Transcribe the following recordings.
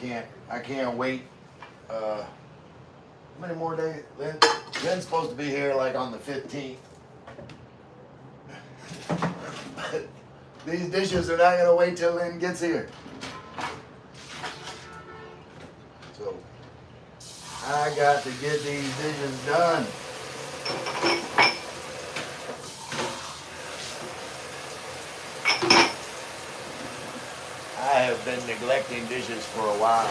I can't wait. How many more days? Lynn's supposed to be here like on the 15th. But these dishes are not gonna wait till Lynn gets here. So I got to get these dishes done. I have been neglecting dishes for a while.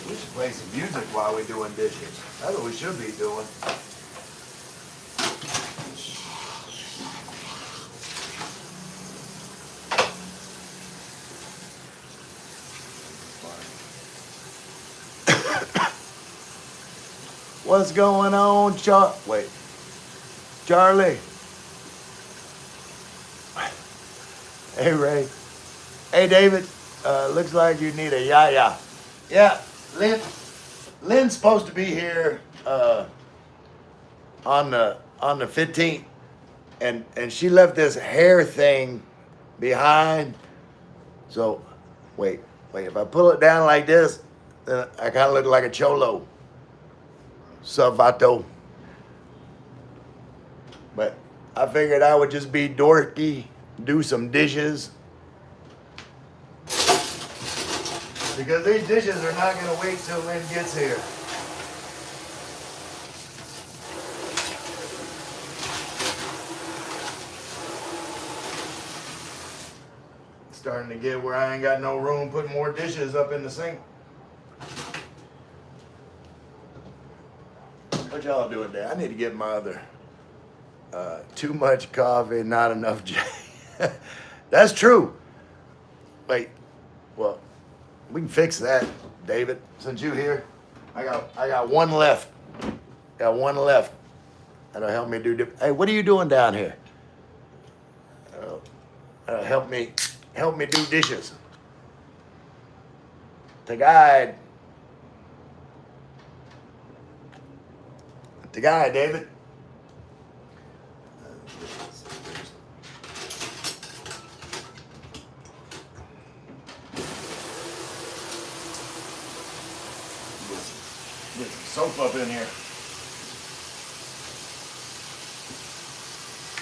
We should play some music while we're doing dishes. That's what we should be doing. What's going on, Charlie? Hey, Ray. Hey, David. Looks like you need a yaya. Yeah, Lynn's supposed to be here on the 15th, and she left this hair thing behind. So, wait. If I pull it down like this, then I kind of look like a cholo. Savato. But I figured I would just be dorky, do some dishes. Because these dishes are not going to wait till Lynn gets here. It's starting to get where I ain't got no room putting more dishes up in the sink. What y'all doing there? I need to get my other too much coffee, not enough J. That's true. Wait, well, we can fix that, David. Since you here, I got one left. Got one left. That'll help me do. Hey, what are you doing down here? Help me do dishes. The guy, David. Get some soap up in here.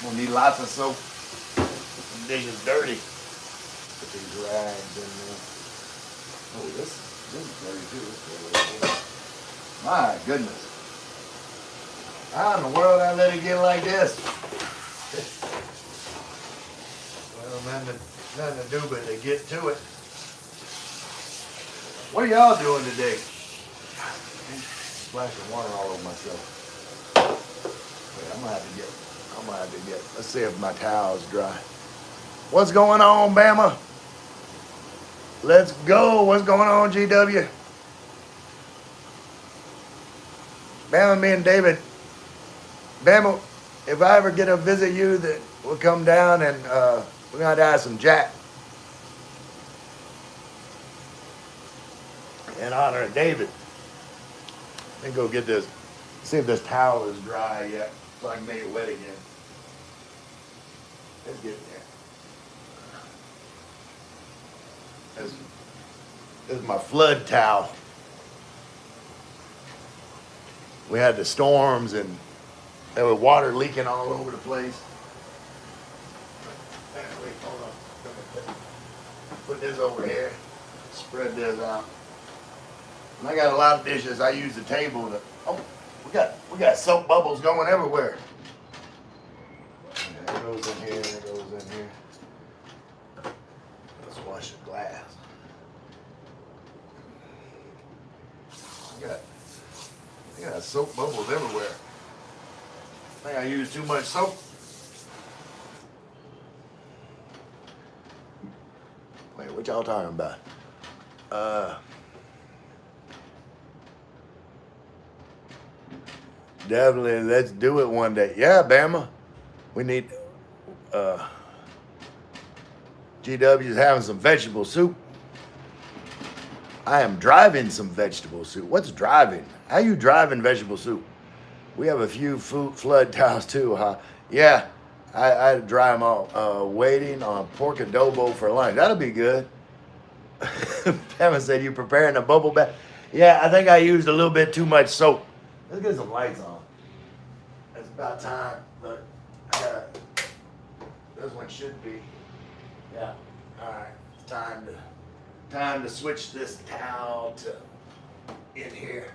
We'll need lots of soap. The dishes dirty. Put these rags in there. Oh, this is dirty too. My goodness. How in the world I let it get like this? Well, nothing to do but to get to it. What are y'all doing today? Splashing water all over myself. Wait, I'm gonna have to get. Let's see if my towel's dry. What's going on, Bama? Let's go. What's going on, GW? Bama, me and David. Bama, if I ever get to visit you, that we'll come down and we're gonna have some Jack in honor of David. Let me go get this. See if this towel is dry yet, so I can make it wet again. Let's get in there. This is my flood towel. We had the storms and there was water leaking all over the place. Wait, hold on. Put this over here. Spread this out. And I got a lot of dishes. I use the table to. Oh, we got soap bubbles going everywhere. Okay, it goes in here. It goes in here. Let's wash the glass. I got soap bubbles everywhere. I think I used too much soap. Wait, what y'all talking about? Definitely, let's do it one day. Yeah, Bama. We need GW's having some vegetable soup. I am driving some vegetable soup. What's driving? How you driving vegetable soup? We have a few flood towels too, huh? Yeah, I dry them all. Waiting on pork adobo for lunch. That'll be good. Pamela said you preparing a bubble bath. Yeah, I think I used a little bit too much soap. Let's get some lights on. It's about time. Look, this one should be. Yeah. All right. It's time to switch this towel to in here.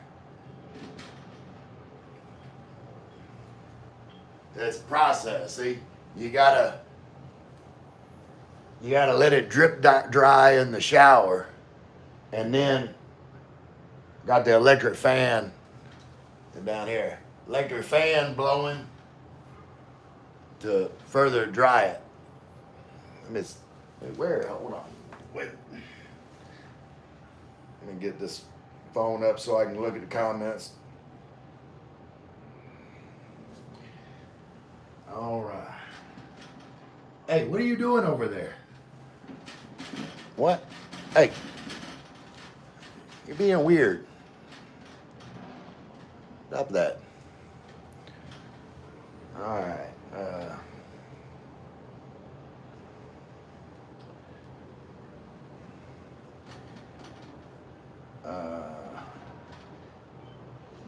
That's process. See, you gotta let it drip dry in the shower, and then got the electric fan down here. Electric fan blowing to further dry it. Where? Hold on. Wait. Let me get this phone up so I can look at the comments. All right. Hey, what are you doing over there? What? Hey, you're being weird. Stop that. All right.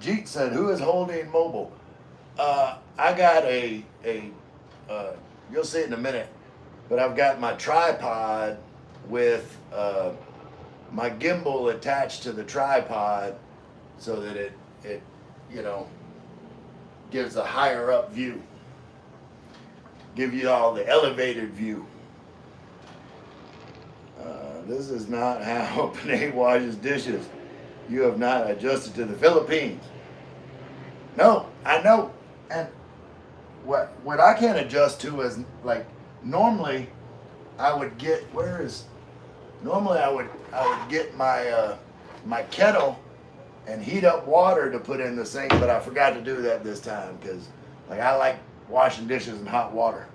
Jeet said, "Who is holding mobile?" I got you'll see it in a minute, but I've got my tripod with my gimbal attached to the tripod so that it gives a higher up view. Give you all the elevated view. This is not how Panay washes dishes. You have not adjusted to the Philippines. No, I know. And what I can't adjust to is, like, normally I would get I would get my my kettle and heat up water to put in the sink, but I forgot to do that this time because, like, I like washing dishes in hot water.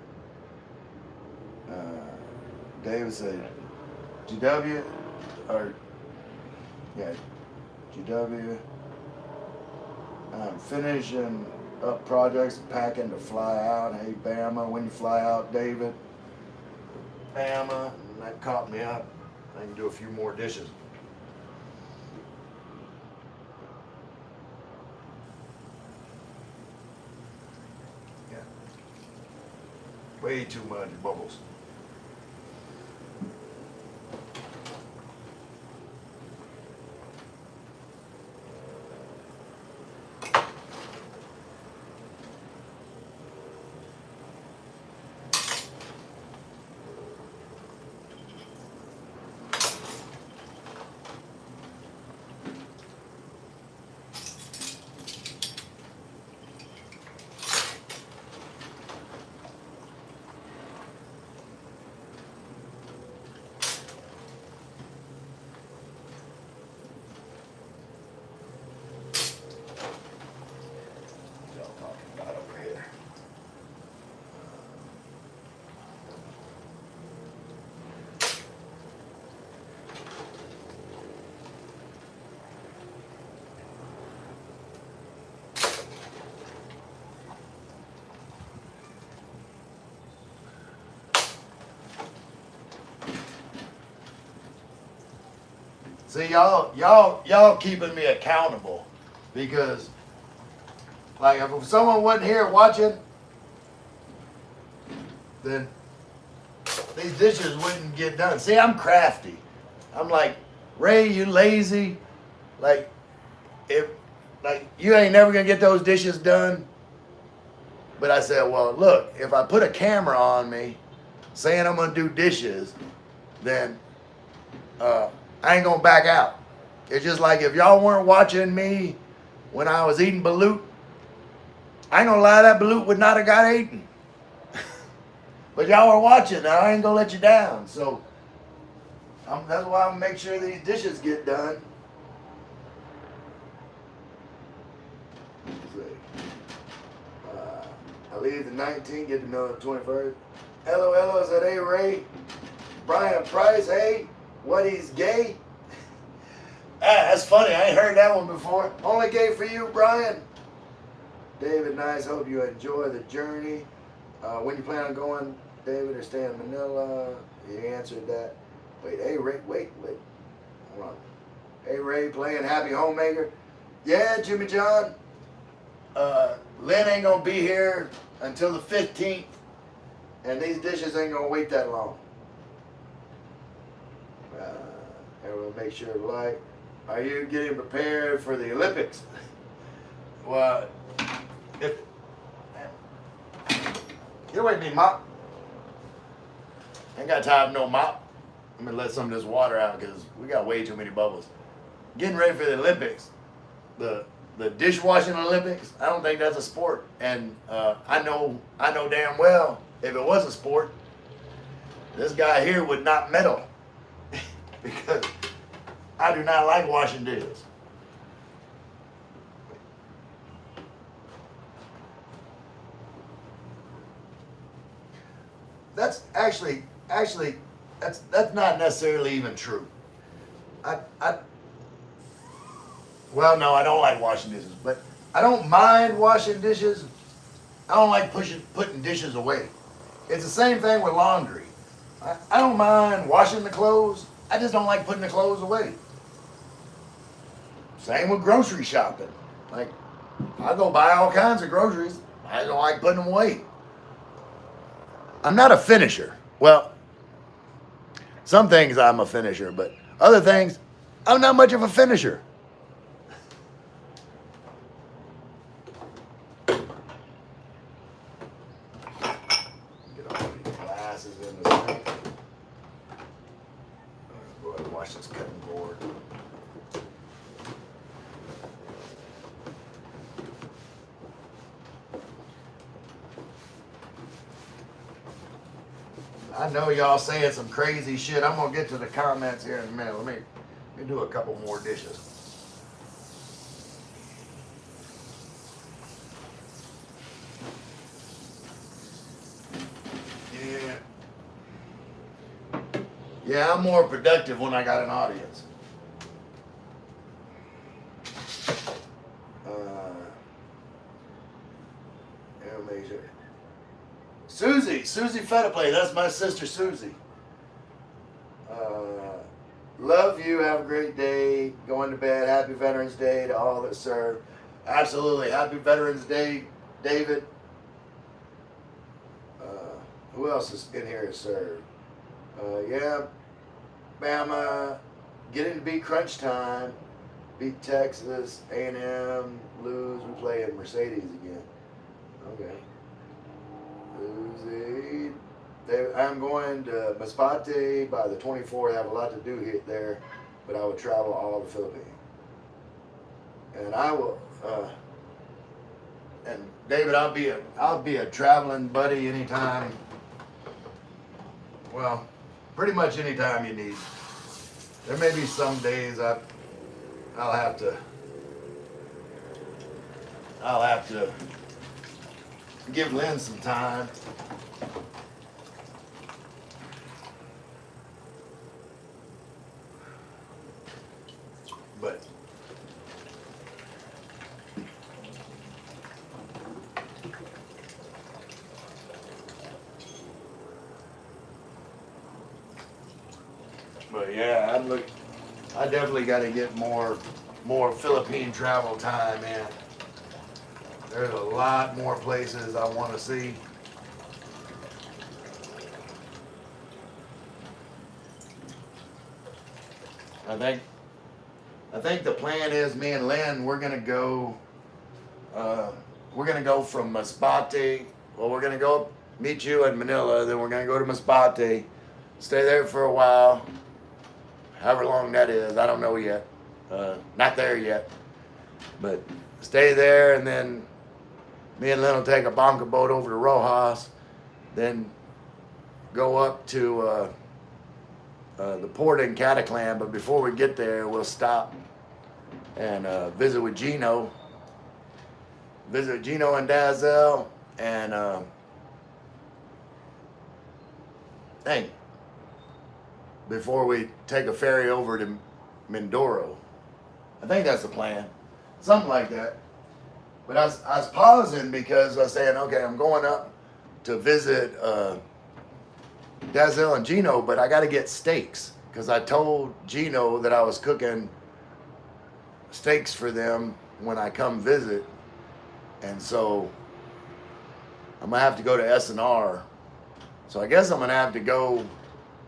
David said, GW, GW, I'm finishing up projects, packing to fly out. Hey, Bama, when you fly out, David? Bama, that caught me up. I can do a few more dishes. Yeah. Way too much bubbles. See, y'all keeping me accountable because, like, if someone wasn't here watching, then these dishes wouldn't get done. See, I'm crafty. I'm like, Ray, you lazy. Like, you ain't never gonna get those dishes done. But I said, well, look, if I put a camera on me saying I'm gonna do dishes, then I ain't gonna back out. It's just like if y'all weren't watching me when I was eating balut, I ain't gonna lie, that balut would not have got eaten. But y'all are watching, and I ain't gonna let you down. So that's why I'm gonna make sure these dishes get done. I leave the 19th, get to know the 21st. LOL said, hey Ray, Brian Price, hey, what he's gay? That's funny. I ain't heard that one before. Only gay for you, Brian. David, nice. Hope you enjoy the journey. When you plan on going, David, or stay in Manila? You answered that. Wait, hey, Ray, wait. Hold on. Hey, Ray, playing Happy Homemaker. Yeah, Jimmy John. Lynn ain't going to be here until the 15th. And these dishes ain't going to wait that long. Everyone make sure to like. Are you getting prepared for the Olympics? Well, get away from me, mop. Ain't got time for no mop. I'm gonna let some of this water out because we got way too many bubbles. Getting ready for the Olympics, the dishwashing Olympics. I don't think that's a sport, and I know damn well if it was a sport, this guy here would not medal because I do not like washing dishes. That's actually that's not necessarily even true. Well, no, I don't like washing dishes, but I don't mind washing dishes. I don't like putting dishes away. It's the same thing with laundry. I don't mind washing the clothes. I just don't like putting the clothes away. Same with grocery shopping. Like, I go buy all kinds of groceries. I don't like putting them away. I'm not a finisher. Well, some things I'm a finisher, but other things, I'm not much of a finisher. Get all these glasses in the sink. Go ahead and wash this cutting board. I know y'all saying some crazy shit. I'm gonna get to the comments here in a minute. Let me do a couple more dishes. Yeah, I'm more productive when I got an audience. Susie Fetaplay, that's my sister Susie. Love you, have a great day, going to bed, happy Veterans Day to all that serve. Absolutely, happy Veterans Day, David. Who else is in here to serve? Yeah, Bama, getting to beat crunch time, beat Texas, A&M, lose, we play in Mercedes again. Okay. I'm going to Masbate by the 24th. I have a lot to do here there, but I will travel all the Philippines. And I will. And David, I'll be a traveling buddy anytime. Well, pretty much anytime you need. There may be some days I'll have to give Lynn some time. But yeah, I definitely got to get more Philippine travel time in. There's a lot more places I want to see. I think the plan is me and Lynn, we're gonna go from Masbate. Well, we're gonna go meet you in Manila, then we're gonna go to Masbate, stay there for a while, however long that is, I don't know yet. Not there yet, but stay there, and then me and Lynn will take a bonka boat over to Rojas, then go up to the port in Cataclan. But before we get there, we'll stop and visit with Gino and Dazzell, and hey, before we take a ferry over to Mindoro. I think that's the plan. Something like that. But I was pausing because I was saying, okay, I'm going up to visit Dazel and Gino, but I got to get steaks because I told Gino that I was cooking steaks for them when I come visit. And so I'm going to have to go to S&R. So I guess I'm going to have to go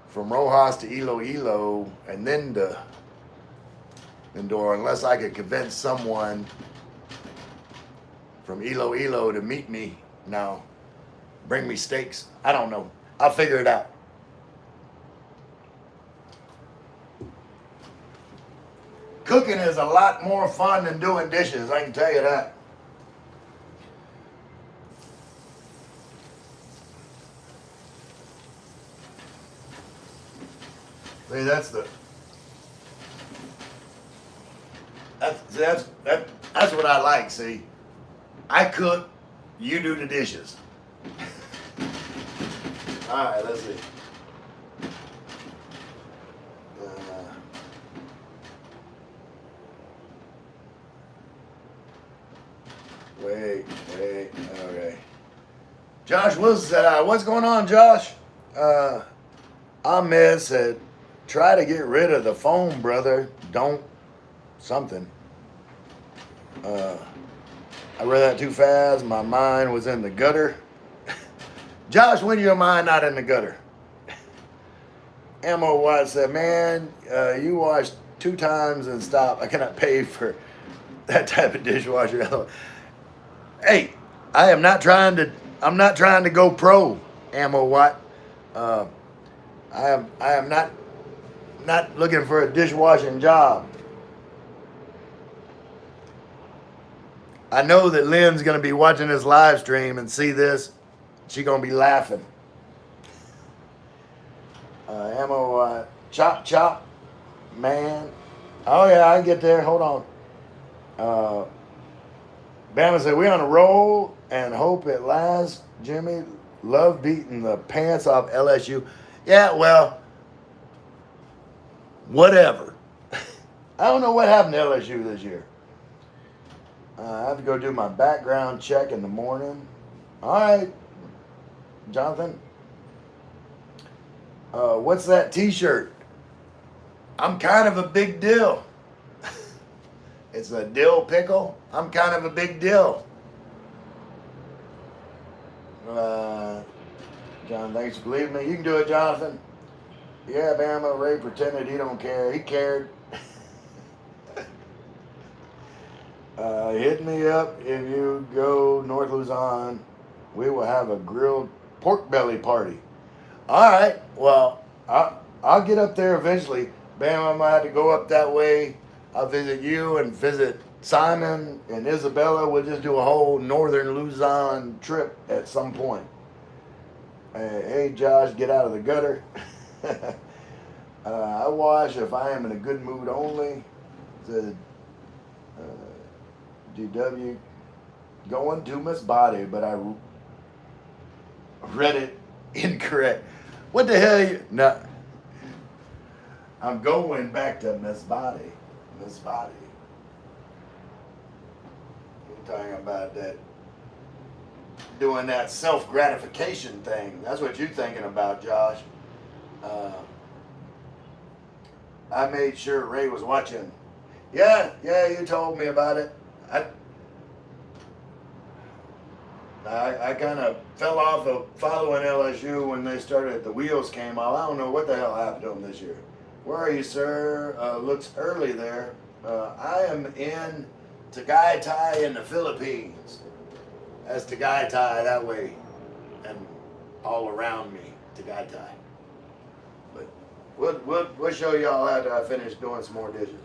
from Rojas to Iloilo and then to Mindoro, unless I could convince someone from Iloilo to meet me now, bring me steaks. I don't know. I'll figure it out. Cooking is a lot more fun than doing dishes, I can tell you that. See, that's what I like, see. I cook, you do the dishes. All right, let's see. Wait, okay. Josh Wilson said, what's going on, Josh? Ahmed said, try to get rid of the phone, brother. Don't something. I read that too fast. My mind was in the gutter. Josh, when your mind not in the gutter? Ammo White said, man, you wash 2 times and stop. I cannot pay for that type of dishwasher. Hey, I'm not trying to go pro, Ammo White. I am not looking for a dishwashing job. I know that Lynn's going to be watching this live stream and see this. She's going to be laughing. Ammo, chop, man. Oh, yeah, I get there. Hold on. Bama said, we on a roll and hope it lasts. Jimmy, love beating the pants off LSU. Yeah, well, whatever. I don't know what happened to LSU this year. I have to go do my background check in the morning. All right, Jonathan. What's that T-shirt? I'm kind of a big deal. It's a dill pickle. I'm kind of a big deal. John, thanks for believing me. You can do it, Jonathan. Yeah, Bama. Ray pretended he don't care. He cared. Hit me up if you go North Luzon. We will have a grilled pork belly party. All right. Well, I'll get up there eventually. Bam, I might have to go up that way. I'll visit you and visit Simon and Isabella. We'll just do a whole Northern Luzon trip at some point. Hey, Josh, get out of the gutter. I wash if I am in a good mood only. The GW going to Miss Body, but I read it incorrect. What the hell? No, I'm going back to Miss Body. Miss Body. We're talking about that, doing that self-gratification thing. That's what you're thinking about, Josh. I made sure Ray was watching. Yeah, you told me about it. I kind of fell off of following LSU when they started, the wheels came off. I don't know what the hell happened to them this year. Where are you, sir? Looks early there. I am in Tagaytay in the Philippines. That's Tagaytay that way and all around me, Tagaytay. But we'll show y'all after I finish doing some more dishes.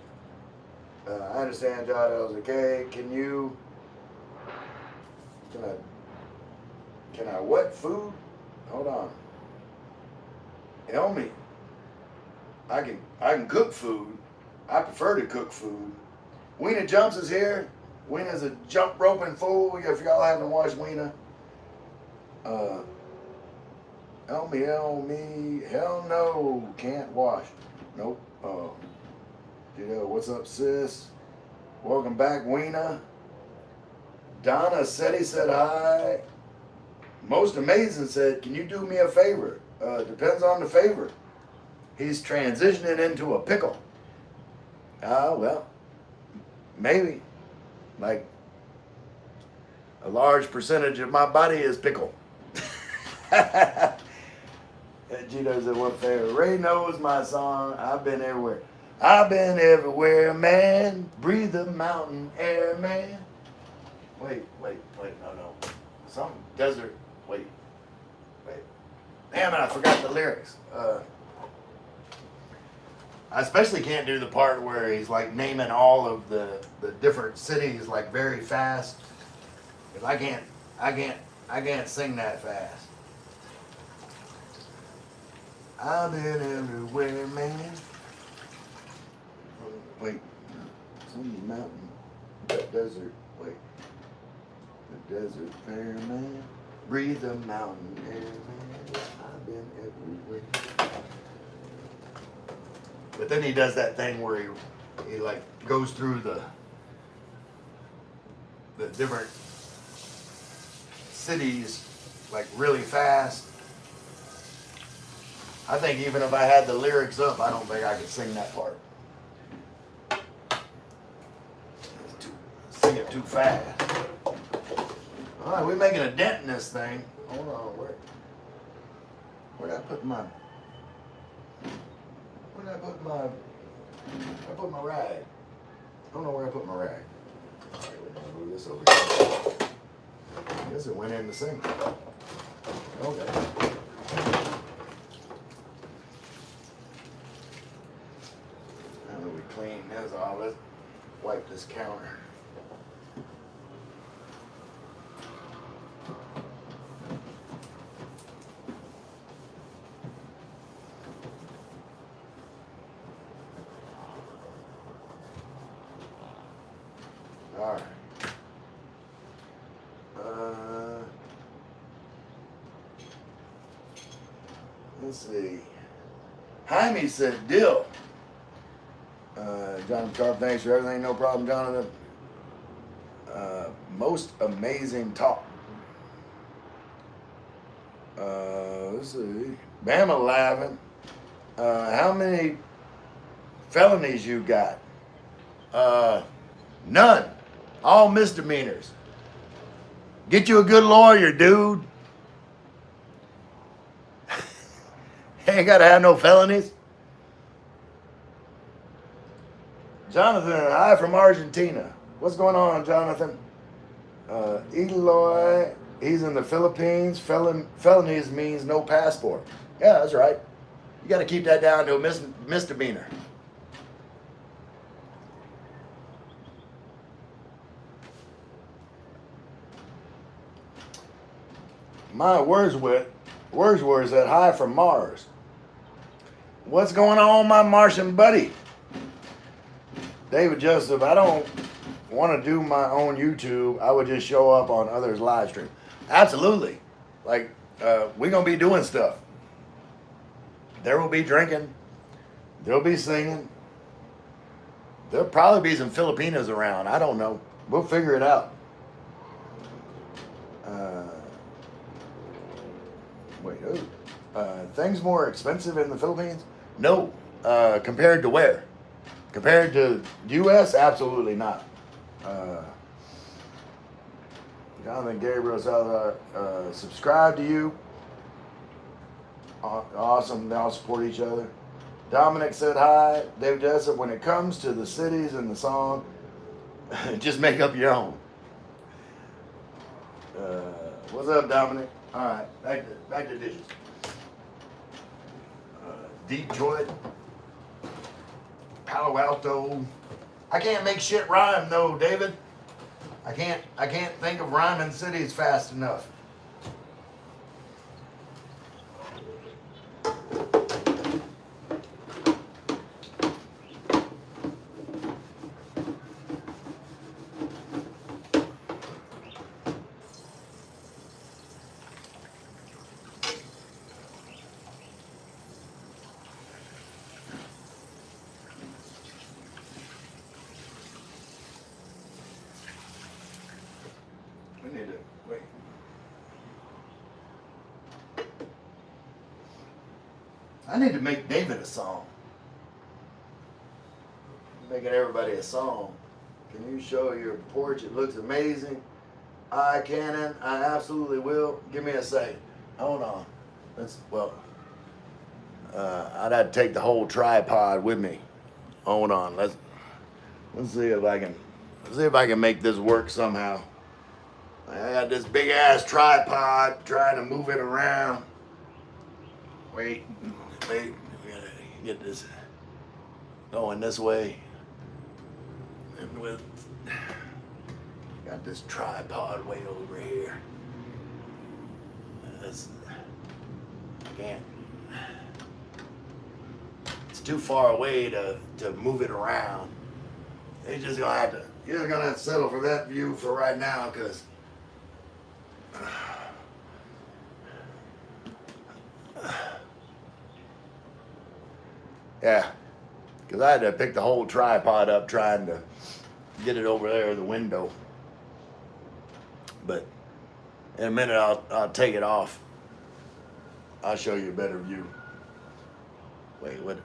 I understand, John. That was okay. Can I what food? Hold on. Tell me. I can cook food. I prefer to cook food. Weena Jumps is here. Weena's a jump roping fool. If y'all haven't watched Weena, help me. Hell no, can't wash. Nope. What's up, sis? Welcome back, Weena. Donna said he said hi. Most amazing said, can you do me a favor? Depends on the favor. He's transitioning into a pickle. Well, maybe. Like, a large percentage of my body is pickle. Gino said, what favorite? Ray knows my song. I've been everywhere. I've been everywhere, man. Breathe the mountain air, man. Wait, no. Some desert, wait. Damn it, I forgot the lyrics. I especially can't do the part where he's like naming all of the different cities like very fast. Cause I can't sing that fast. I've been everywhere, man. Wait, some mountain, that desert, wait. The desert fair, man. Breathe the mountain air, man. I've been everywhere. But then he does that thing where he like goes through the different cities like really fast. I think even if I had the lyrics up, I don't think I could sing that part. Sing it too fast. All right, we're making a dent in this thing. Hold on, where did I put my rag? I don't know where I put my rag. All right, we're gonna move this over here. I guess it went in the sink. Okay. Now that we clean this off, let's wipe this counter. All right. Let's see. Jaime said, "Dill." Jonathan Carp, thanks for everything. No problem, Jonathan. Most amazing talk. Let's see. Bama laughing. How many felonies you got? None. All misdemeanors. Get you a good lawyer, dude. Ain't got to have no felonies. Jonathan, hi from Argentina. What's going on, Jonathan? Eloy, he's in the Philippines. Felonies means no passport. Yeah, that's right. You got to keep that down to a misdemeanor. My Wordsworth said, hi from Mars. What's going on, my Martian buddy? David Joseph, I don't want to do my own YouTube. I would just show up on others' live stream. Absolutely. Like, we're going to be doing stuff. There will be drinking. There'll be singing. There'll probably be some Filipinos around. I don't know. We'll figure it out. Things more expensive in the Philippines? No. Compared to where? Compared to U.S.? Absolutely not. Jonathan Gabriel said, subscribe to you. Awesome. They all support each other. Dominic said hi. David Jessup, when it comes to the cities and the song, just make up your own. What's up, Dominic? All right, back to dishes. Detroit, Palo Alto. I can't make shit rhyme though, David. I can't think of rhyming cities fast enough. I need to make David a song. Making everybody a song. Can you show your porch? It looks amazing. I can. I absolutely will. Give me a second. Hold on. I'd have to take the whole tripod with me. Hold on. Let's see if I can make this work somehow. I got this big ass tripod trying to move it around. Wait. We gotta get this going this way. And got this tripod way over here. I can't. It's too far away to move it around. You're just gonna have to settle for that view for right now, cause yeah, because I had to pick the whole tripod up trying to get it over there the window. But in a minute I'll take it off. I'll show you a better view. Wait, what?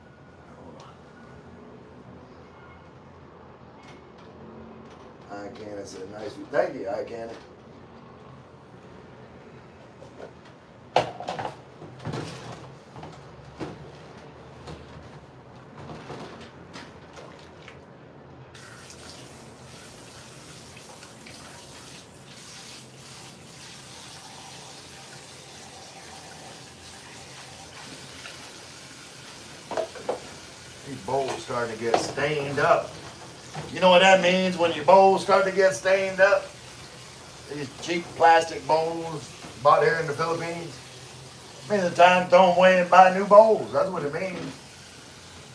Hold on. I can. It's a nice view. Thank you, I can. These bowls starting to get stained up. You know what that means when your bowls start to get stained up? These cheap plastic bowls bought here in the Philippines. It means it's time to throw them away and buy new bowls. That's what it means.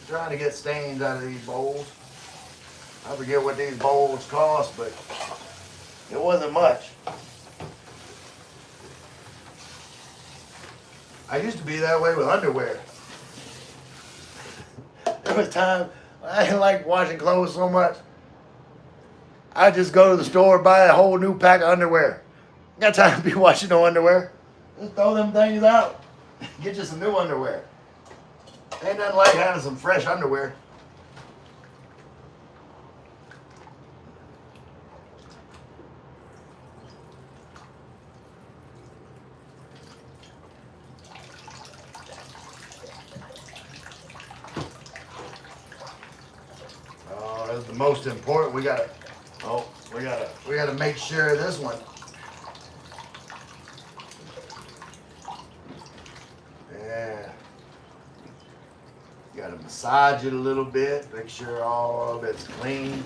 Trying to get stains out of these bowls. I forget what these bowls cost, but it wasn't much. I used to be that way with underwear. There was time I didn't like washing clothes so much. I'd just go to the store, buy a whole new pack of underwear. Got time to be washing no underwear. Just throw them things out. Get you some new underwear. Ain't nothing like having some fresh underwear. Oh, that's the most important. We gotta make sure of this one. Yeah. You gotta massage it a little bit, make sure all of it's clean.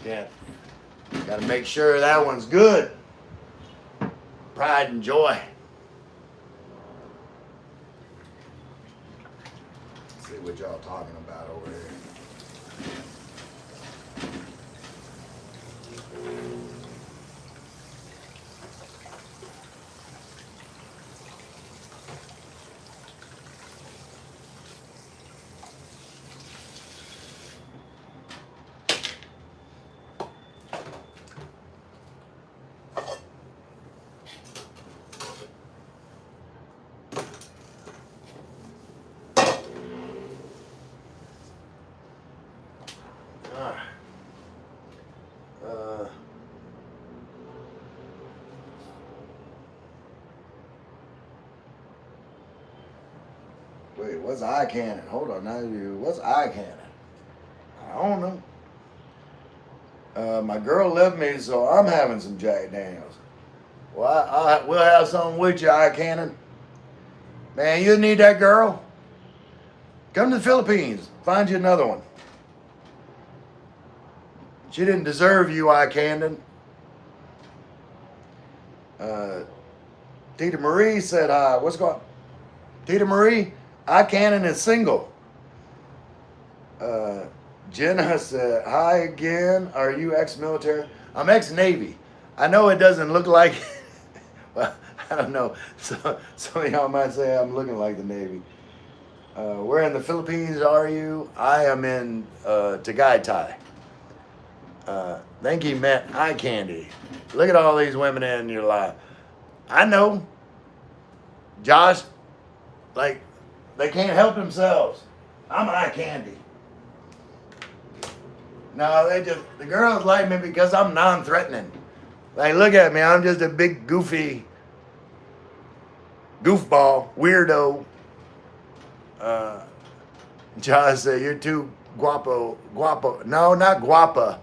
Yeah. Gotta make sure that one's good. Pride and joy. Let's see what y'all talking about over here. Wait, what's eye cannon? Hold on, now what's eye cannon? I don't know. My girl left me, so I'm having some Jack Daniels. Well, we'll have something with you, eye cannon. Man, you need that girl? Come to the Philippines. Find you another one. She didn't deserve you, eye cannon. Tita Marie said hi. What's going on? Tita Marie? I Cannon is single. Jenna said, hi again. Are you ex-military? I'm ex-Navy. I know it doesn't look like, well, I don't know. So some of y'all might say I'm looking like the Navy. Where in the Philippines are you? I am in Tagaytay. Think he meant eye candy. Look at all these women in your life. I know. Josh, like, they can't help themselves. I'm eye candy. No, the girls like me because I'm non-threatening. Like, look at me, I'm just a big goofy goofball, weirdo. Josh said, you're too guapo. No, not guapa.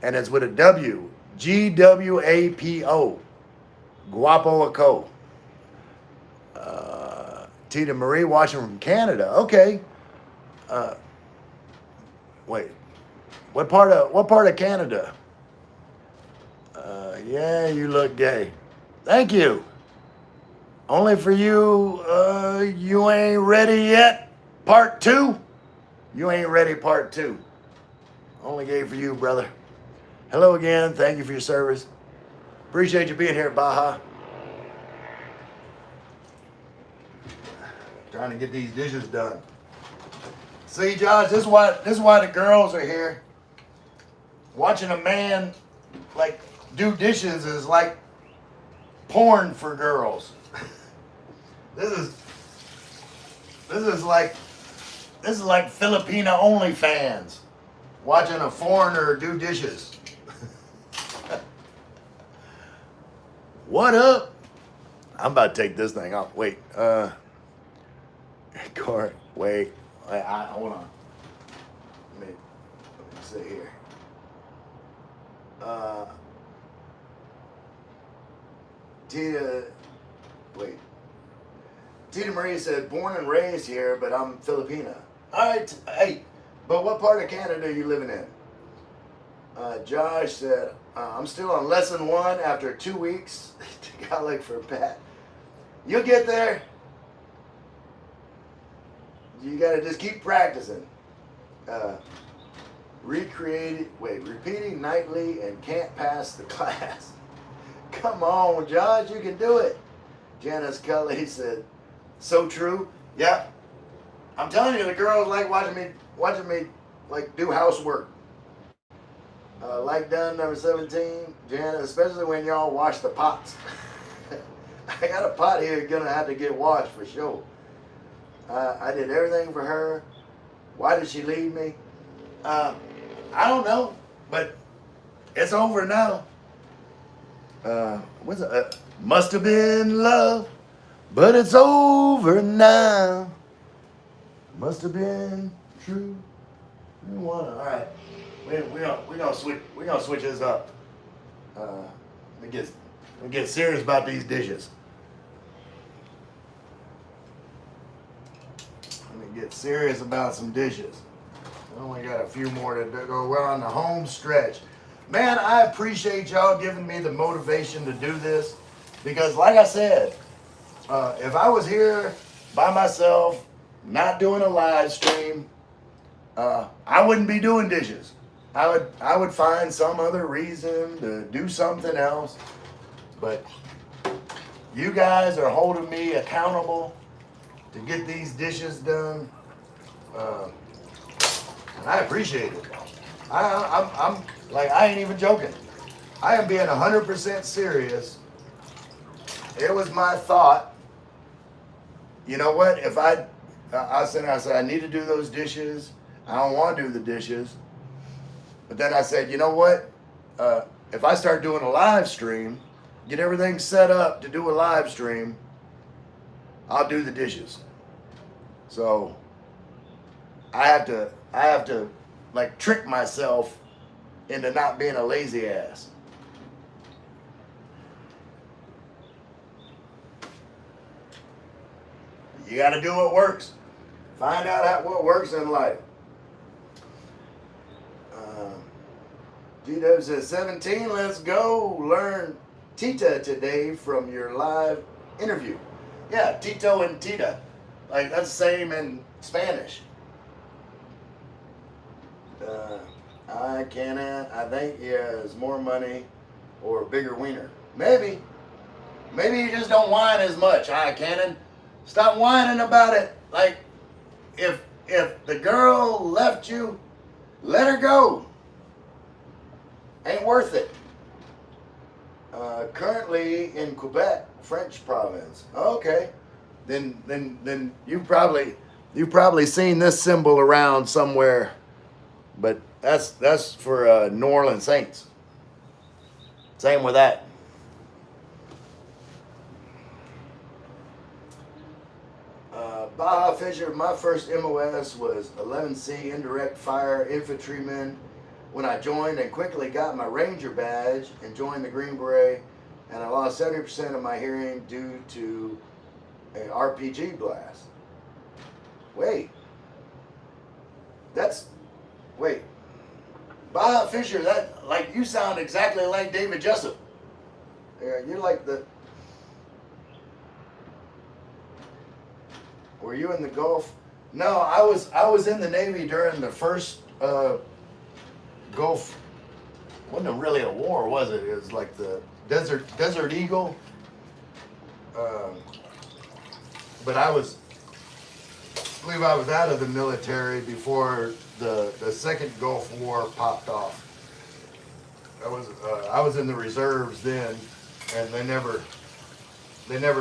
And it's with a W. GWAPO. Guapo a co. Tita Marie watching from Canada. Okay. Wait. What part of Canada? Yeah, you look gay. Thank you. Only for you, you ain't ready yet. Part 2? You ain't ready, part 2. Only gay for you, brother. Hello again. Thank you for your service. Appreciate you being here, Baja. Trying to get these dishes done. See, Josh, this is why the girls are here. Watching a man like do dishes is like porn for girls. This is like Filipina OnlyFans. Watching a foreigner do dishes. What up? I'm about to take this thing off. Wait, Court, wait, hold on. Let me see here. Tita Marie said, born and raised here, but I'm Filipina. All right, hey, but what part of Canada are you living in? Josh said, I'm still on lesson 1 after 2 weeks. Got for Pat. You'll get there. You gotta just keep practicing. Repeating nightly and can't pass the class. Come on, Josh, you can do it. Janice Cully said, so true. Yeah. I'm telling you, the girls like watching me like do housework. Like done number 17, Janice, especially when y'all wash the pots. I got a pot here gonna have to get washed for sure. I did everything for her. Why did she leave me? I don't know, but it's over now. What's it? Must have been love, but it's over now. Must have been true. All right, we're gonna switch this up. Let me get serious about these dishes. Get serious about some dishes. I only got a few more to go. We're on the home stretch. Man, I appreciate y'all giving me the motivation to do this because, like I said, if I was here by myself, not doing a live stream, I wouldn't be doing dishes. I would find some other reason to do something else. But you guys are holding me accountable to get these dishes done, and I appreciate it. I'm like, I ain't even joking. I am being 100% serious. It was my thought. You know what? If I said I need to do those dishes. I don't want to do the dishes. But then I said, you know what? If I start doing a live stream, get everything set up to do a live stream, I'll do the dishes. So I have to like trick myself into not being a lazy ass. You got to do what works. Find out what works in life. GW says 17. Let's go learn Tita today from your live interview. Yeah, Tito and Tita. Like, that's the same in Spanish. I think he has more money or a bigger wiener. Maybe. Maybe you just don't whine as much. Cannon. Stop whining about it. Like, if the girl left you, let her go. Ain't worth it. Currently in Quebec French province. Okay. Then you've probably seen this symbol around somewhere, but that's for New Orleans Saints. Same with that. Baja Fisher, my first MOS was 11C indirect fire infantryman when I joined and quickly got my Ranger badge and joined the Green Beret, and I lost 70% of my hearing due to an RPG blast. Wait. Wait. Baja Fisher, that, like, you sound exactly like David Jessup. Yeah, you're like the... Were you in the Gulf? No, I was in the Navy during the first Gulf. Wasn't really a war, was it? It was like the Desert Eagle. But I believe I was out of the military before the second Gulf War popped off. I was in the reserves then, and they never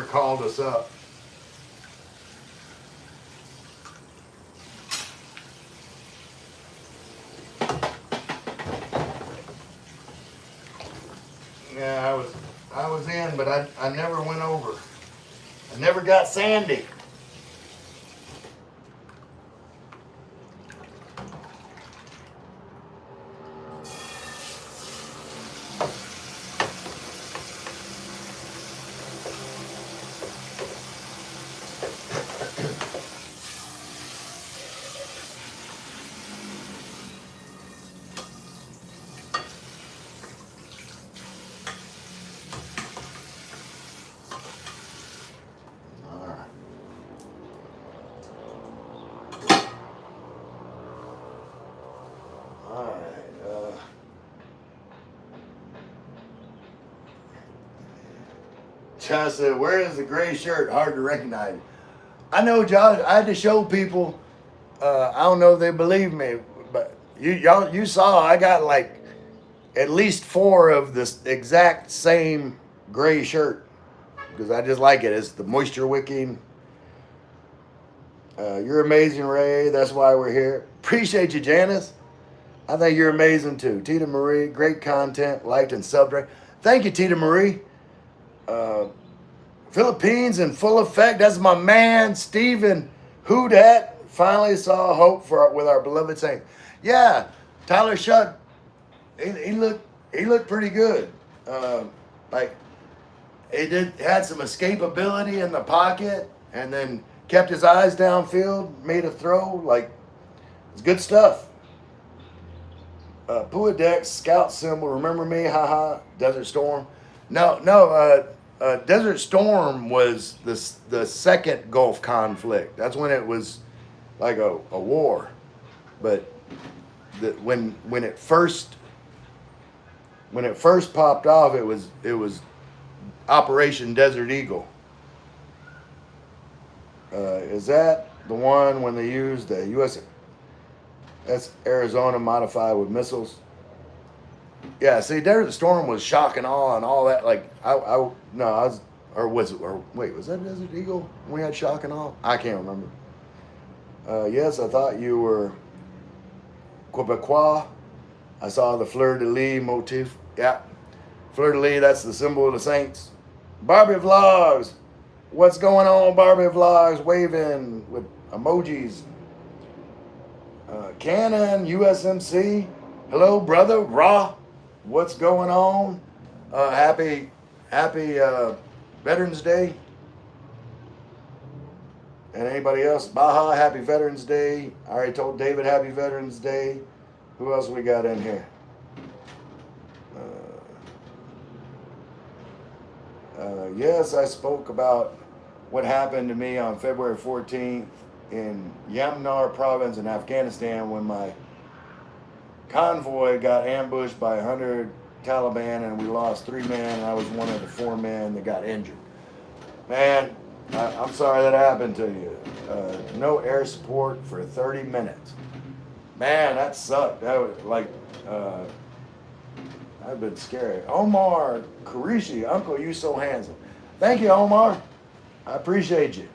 called us up. Yeah, I was in, but I never went over. I never got Sandy. Josh said, "Where is the gray shirt? Hard to recognize." I know, Josh. I had to show people. I don't know if they believe me, but you saw I got like at least 4 of this exact same gray shirt because I just like it. It's the moisture wicking. You're amazing, Ray. That's why we're here. Appreciate you, Janice. I think you're amazing too. Tita Marie, great content, liked and subbed. Thank you, Tita Marie. Philippines in full effect. That's my man, Steven Houdat. Finally saw hope with our beloved Saints. Yeah, Tyler Shutt, he looked pretty good. Like had some escapability in the pocket, and then kept his eyes downfield, made a throw. Like, it's good stuff. Puadex scout symbol. Remember me? Haha. Desert Storm. No. Desert Storm was the second Gulf conflict. That's when it was like a war. But when it first popped off, it was Operation Desert Eagle. Is that the one when they used the U.S. That's Arizona modified with missiles? Yeah, see, Desert Storm was shock and awe and all that. Like, was that Desert Eagle? We had shock and awe? I can't remember. Yes, I thought you were Quebecois. I saw the fleur-de-lis motif. Yeah, fleur-de-lis, that's the symbol of the Saints. Barbie Vlogs. What's going on, Barbie Vlogs? Waving with emojis. Canon, USMC. Hello, brother. Raw. What's going on? Happy Veterans Day. And anybody else? Baja, happy Veterans Day. I already told David happy Veterans Day. Who else we got in here? Yes, I spoke about what happened to me on February 14th in Yamnar province in Afghanistan when my convoy got ambushed by 100 Taliban and we lost 3 men, and I was one of the 4 men that got injured. Man, I'm sorry that happened to you. No air support for 30 minutes. Man, that sucked. That was like, that'd been scary. Omar Kurishi, Uncle, you so handsome. Thank you, Omar. I appreciate you.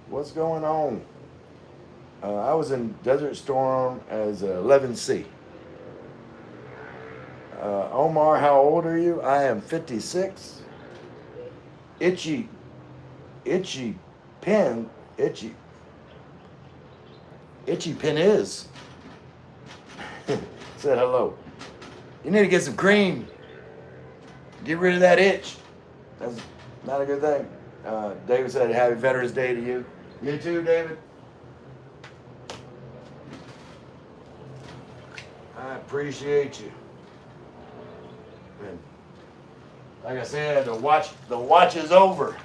What's going on? I was in Desert Storm as 11C. Omar, how old are you? I am 56. Itchy, itchy pen, itchy, itchy pen is. Said hello. You need to get some cream. Get rid of that itch. That's not a good thing. David said, Happy Veterans Day to you. You too, David. I appreciate you. And like I said, the watch is over.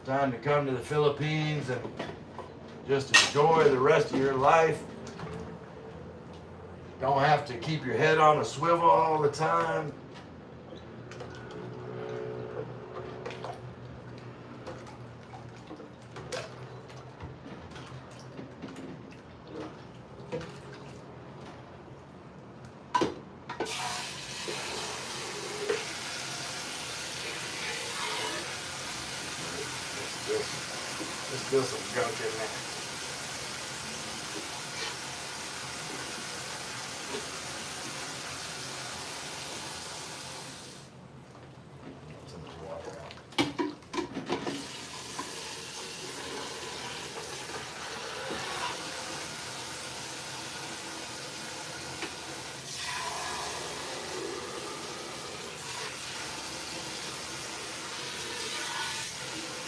Time to come to the Philippines and just enjoy the rest of your life. Don't have to keep your head on a swivel all the time. There's still some gunk in there.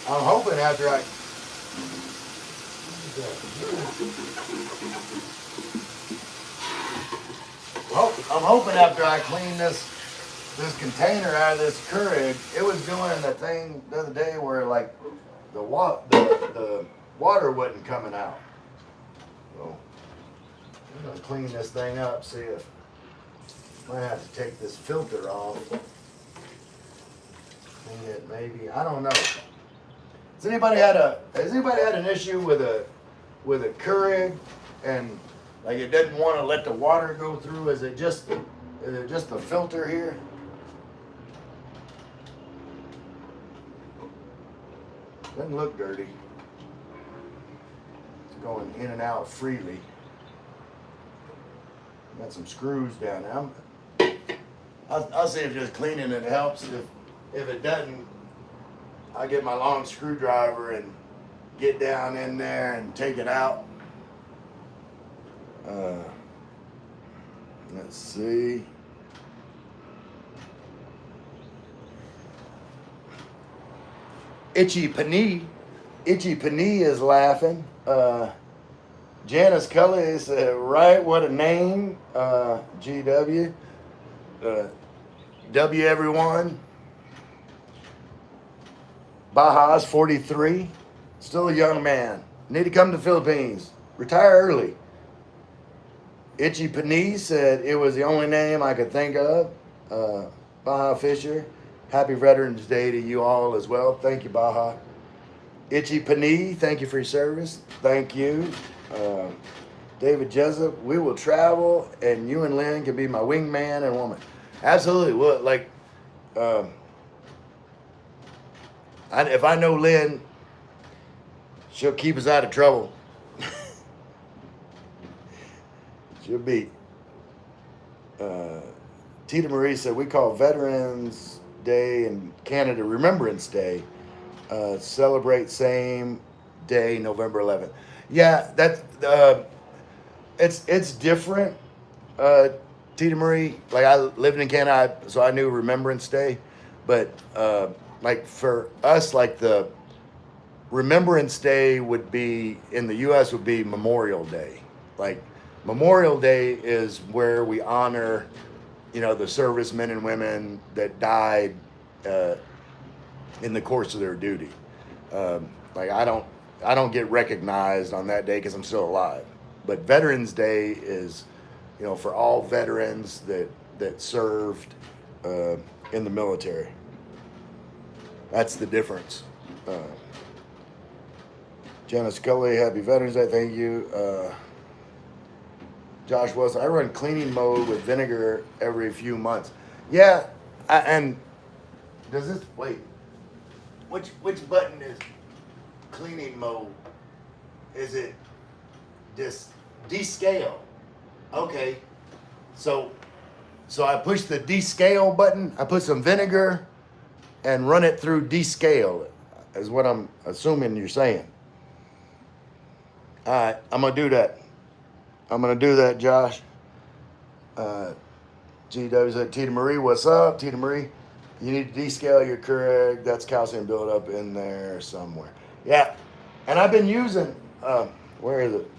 I'm hoping after I I'm hoping after I clean this container out of this Keurig, it was doing the thing the other day where like the water wasn't coming out. So I'm gonna clean this thing up, see if I might have to take this filter off. Clean it maybe. I don't know. Has anybody had an issue with a Keurig and like it doesn't want to let the water go through? Is it just the filter here? Doesn't look dirty. It's going in and out freely. Got some screws down there. I'll see if just cleaning it helps. If it doesn't, I get my long screwdriver and get down in there and take it out. Let's see. Itchy Panee is laughing. Janice Cully said, right, what a name. GW. W everyone. Baja's 43. Still a young man. Need to come to the Philippines. Retire early. Itchy Panee said it was the only name I could think of. Baja Fisher. Happy Veterans Day to you all as well. Thank you, Baja. Itchy Panee, thank you for your service. Thank you. David Jessup, we will travel and you and Lynn can be my wingman and woman. Absolutely. Well, like, if I know Lynn, she'll keep us out of trouble. She'll be. Tita Marie said, we call Veterans Day in Canada Remembrance Day. Celebrate same day, November 11th. Yeah, it's different. Tita Marie, like I lived in Canada, so I knew Remembrance Day, but like for us, like the Remembrance Day would be in the U.S. would be Memorial Day. Like Memorial Day is where we honor, the servicemen and women that died in the course of their duty. Like I don't get recognized on that day because I'm still alive. But Veterans Day is, for all veterans that served in the military. That's the difference. Janice Scully, happy Veterans Day. Thank you. Josh Wilson, I run cleaning mode with vinegar every few months. Yeah, and does this, wait, which button is cleaning mode? Is it this descale? Okay. So I push the descale button. I put some vinegar and run it through descale, is what I'm assuming you're saying. All right, I'm gonna do that. Josh. GW said, Tita Marie, what's up? Tita Marie, you need to descale your Keurig. That's calcium buildup in there somewhere. Yeah, and I've been using, where is it?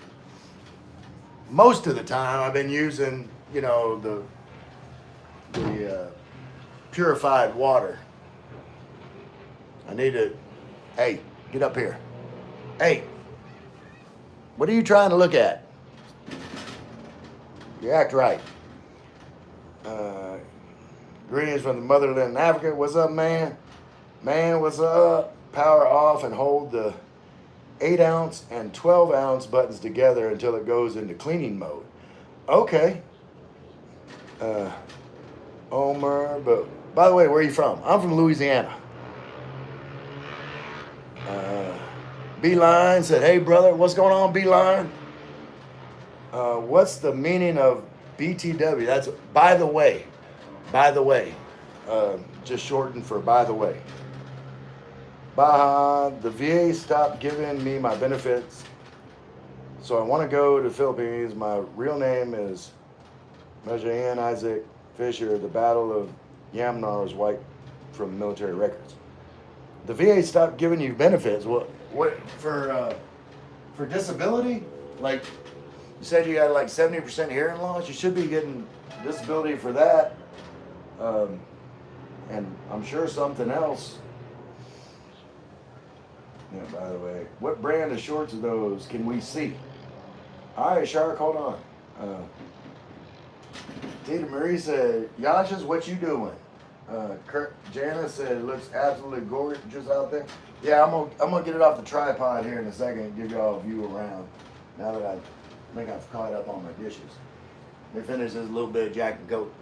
Most of the time I've been using, the purified water. I need to, hey, get up here. Hey, what are you trying to look at? You act right. Greetings from the motherland in Africa. What's up, man? Man, what's up? Power off and hold the 8-ounce and 12-ounce buttons together until it goes into cleaning mode. Okay. Omer, but by the way, where are you from? I'm from Louisiana. Beeline said, hey, brother, what's going on, Beeline? What's the meaning of BTW? That's by the way. By the way. Just shortened for by the way. Baja, the VA stopped giving me my benefits, so I want to go to the Philippines. My real name is Majayan Isaac Fisher. The Battle of Yamnar was wiped from military records. The VA stopped giving you benefits. What for disability? Like you said, you got like 70% hearing loss. You should be getting disability for that, and I'm sure something else. Yeah. By the way, what brand of shorts are those? Can we see? All right, Shark. Hold on. Tita Marie said, Yasha's, what you doing? Janice said, it looks absolutely gorgeous out there. Yeah, I'm gonna get it off the tripod here in a second and give y'all a view around. Now that I think I've caught up on my dishes. Let me finish this little bit of Jack and Coke.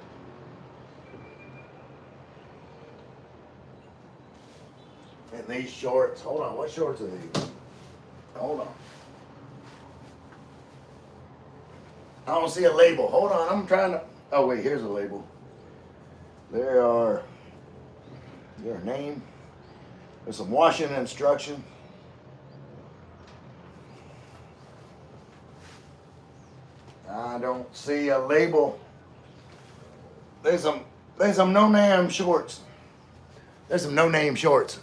And these shorts, hold on, what shorts are these? Hold on. I don't see a label. Hold on, I'm trying to, oh wait, here's a label. There's a name. There's some washing instruction. I don't see a label. There's some no-name shorts. There's some no-name shorts.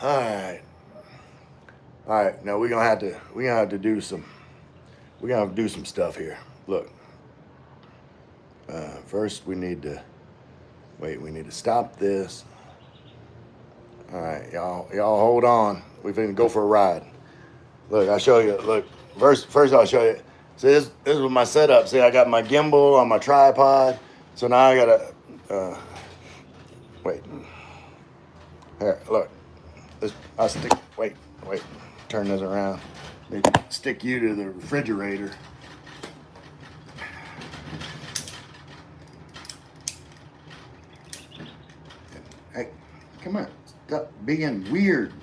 All right. Now we're gonna have to do some stuff here. Look. First we need to stop this. All right, y'all hold on. We're gonna go for a ride. Look, I'll show you. Look, first I'll show you. See, this is my setup. See, I got my gimbal on my tripod. So now I gotta wait. Here, look. Wait. Turn this around. Maybe stick you to the refrigerator. Hey, come on. Stop being weird.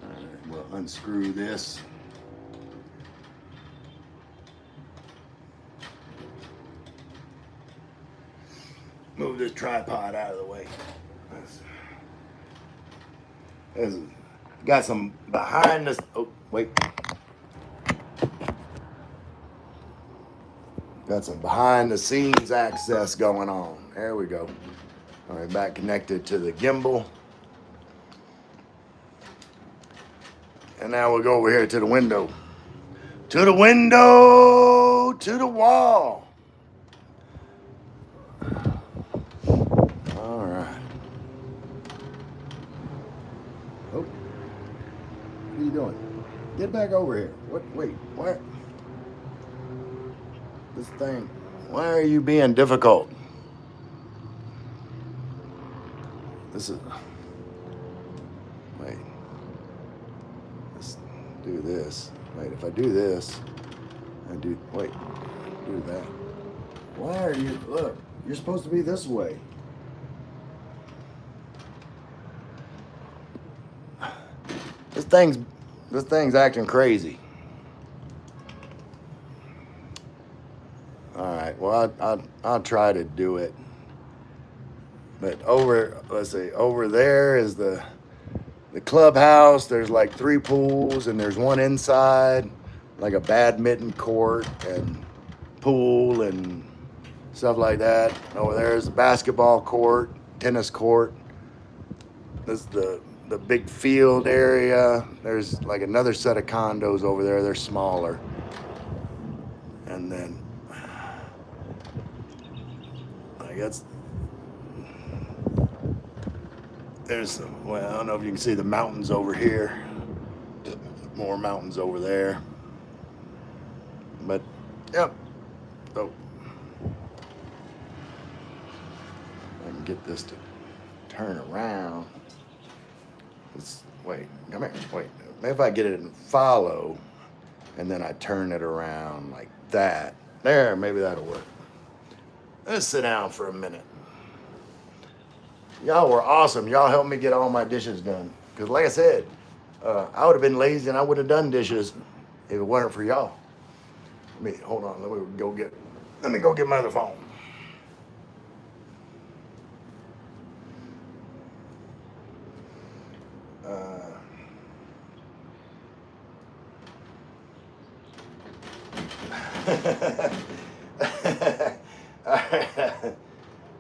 All right, we'll unscrew this. Move this tripod out of the way. Got some behind this. Oh, wait. Got some behind the scenes access going on. There we go. All right, back connected to the gimbal. And now we'll go over here to the window. To the window, to the wall. All right. Oh, what are you doing? Get back over here. Wait, what? This thing, why are you being difficult? Let's do this. Wait, if I do this, do that. Why are you, look, You're supposed to be this way. This thing's this thing's acting crazy. All right. Well, I'll try to do it. But let's see, over there is the clubhouse. There's like 3 pools, and there's one inside, like a badminton court and pool and stuff like that. Over there is the basketball court, tennis court. This is the big field area. There's like another set of condos over there. They're smaller. And then I guess there's, well, I don't know if you can see the mountains over here. More mountains over there. But, yep. So, I can get this to turn around. Wait, come here. Wait. Maybe if I get it in follow, and then I turn it around like that. There, maybe that'll work. Let's sit down for a minute. Y'all were awesome. Y'all helped me get all my dishes done. Because like I said, I would have been lazy and I would have done dishes if it weren't for y'all. Hold on. Let me go get my other phone.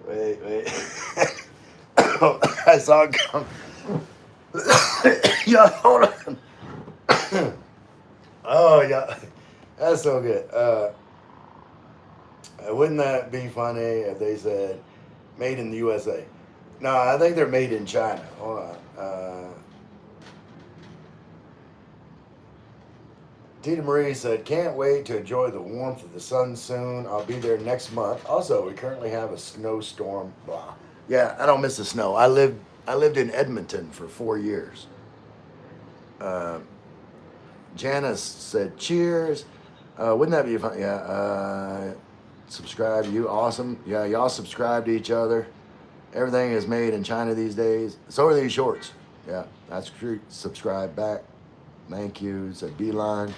Wait. I saw it come. Yeah, hold on. Oh, yeah. That's so good. Wouldn't that be funny if they said made in the USA? No, I think they're made in China. Hold on. Tita Marie said, can't wait to enjoy the warmth of the sun soon. I'll be there next month. Also, we currently have a snowstorm. Blah. Yeah, I don't miss the snow. I lived in Edmonton for 4 years. Janice said, cheers. Wouldn't that be fun? Yeah. Subscribe. You awesome. Yeah, y'all subscribe to each other. Everything is made in China these days. So are these shorts. Yeah, that's true. Subscribe back. Thank you. Said Beeline.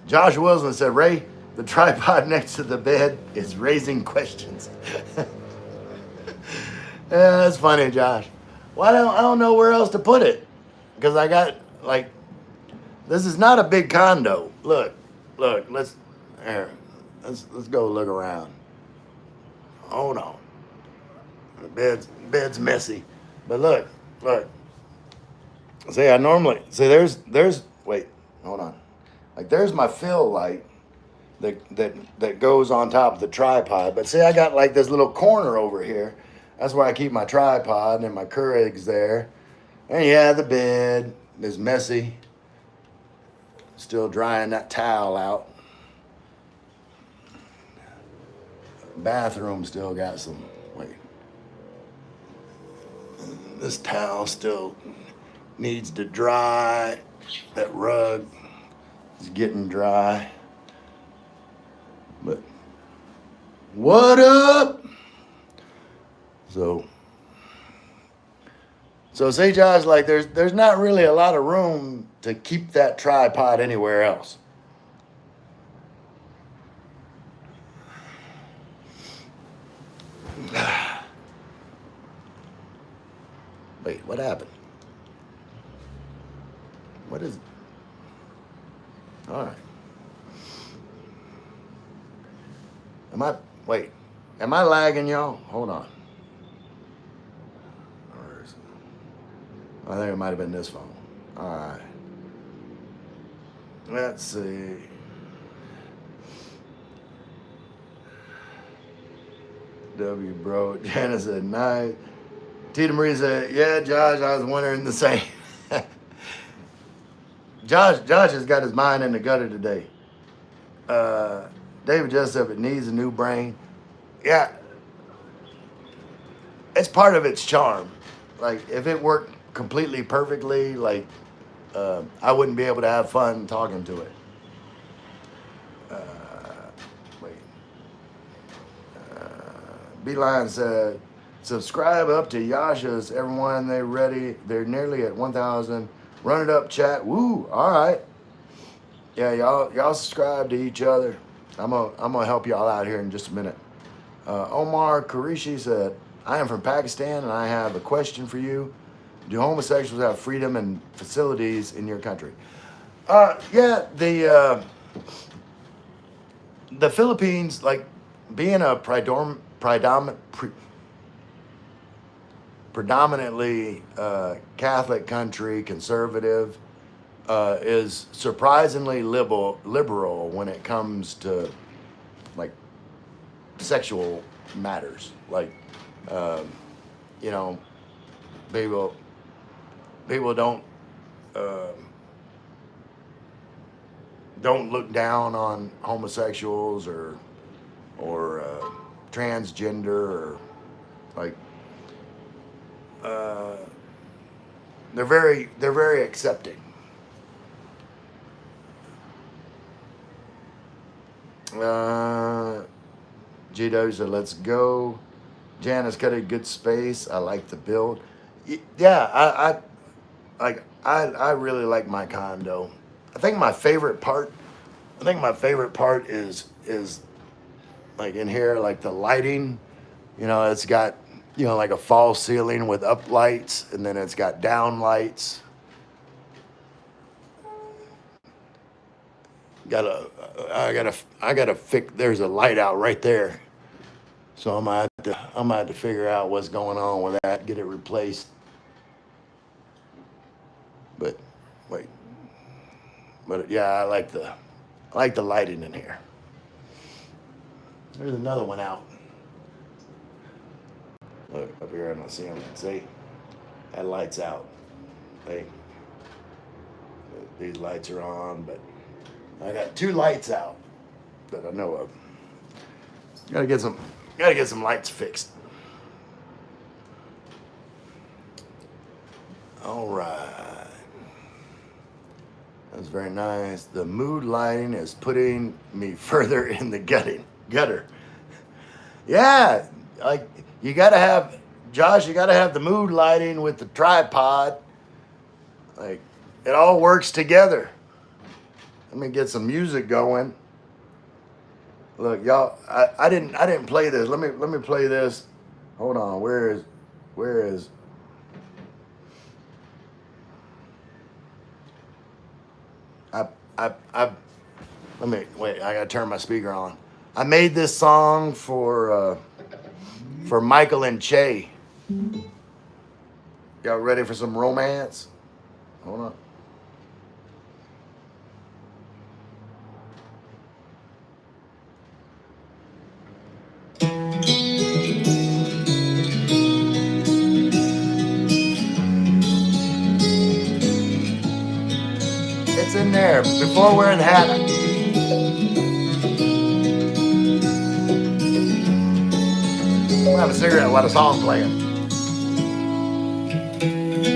Josh Wilson said, Ray, the tripod next to the bed is raising questions. Yeah, that's funny, Josh. Well, I don't know where else to put it. Because I got, like, this is not a big condo. Look, let's go look around. Hold on. The bed's messy. But look. See, I normally there's wait, hold on. Like there's my fill light that goes on top of the tripod. But see, I got like this little corner over here. That's where I keep my tripod and my Keurig's there. And yeah, the bed is messy. Still drying that towel out. Bathroom still got some, wait. This towel still needs to dry. That rug is getting dry. But what up? So say Josh, like there's not really a lot of room to keep that tripod anywhere else. Wait, what happened? What is it? All right. Am I lagging, y'all? Hold on. I think it might have been this phone. All right. Let's see. W bro. Janice said, nice. Tita Marie said, yeah, Josh, I was wondering the same. Josh has got his mind in the gutter today. David just said it needs a new brain. Yeah. It's part of its charm. Like, if it worked completely perfectly, like, I wouldn't be able to have fun talking to it. Beeline said, subscribe up to Yasha's. Everyone, they ready. They're nearly at 1,000. Run it up, chat. Woo. All right. Yeah, y'all subscribe to each other. I'm gonna help y'all out here in just a minute. Omar Kurishi said, I am from Pakistan and I have a question for you. Do homosexuals have freedom and facilities in your country? Yeah, the Philippines, like being a predominantly Catholic country, conservative, is surprisingly liberal when it comes to like sexual matters. Like, you know, people don't look down on homosexuals or transgender or like they're very accepting. G-Do said, let's go. Janice got a good space. I like the build. Yeah, I really like my condo. I think my favorite part is like in here, like the lighting. You know, it's got, you know, like a false ceiling with up lights, and then it's got down lights. I gotta fix. There's a light out right there, so I'm gonna have to figure out what's going on with that. Get it replaced. But wait, yeah, I like the lighting in here. There's another one out. Look up here, I don't see them. See, that light's out. Hey, these lights are on, but I got 2 lights out that I know of. Gotta get some lights fixed. All right. That's very nice. The mood lighting is putting me further in the gutter. Yeah, like you gotta have, Josh, you gotta have the mood lighting with the tripod. Like it all works together. Let me get some music going. Look, y'all, I didn't play this. Let me play this. Hold on. Where is let me wait, I gotta turn my speaker on. I made this song for Michael and Che. Y'all ready for some romance? Hold on. It's in there before we're in Hannah. We'll have a cigarette while the song's playing.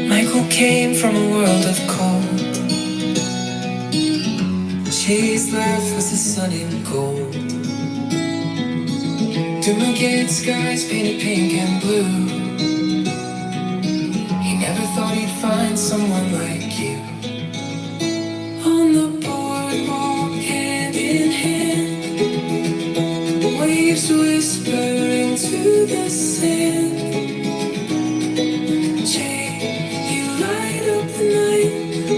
Michael came from a world of cold. Che's life was the sun and gold. Duplicate skies painted pink and blue. He never thought he'd find someone like you. On the boardwalk, hand in hand, waves whispering to the sand. You light up the night.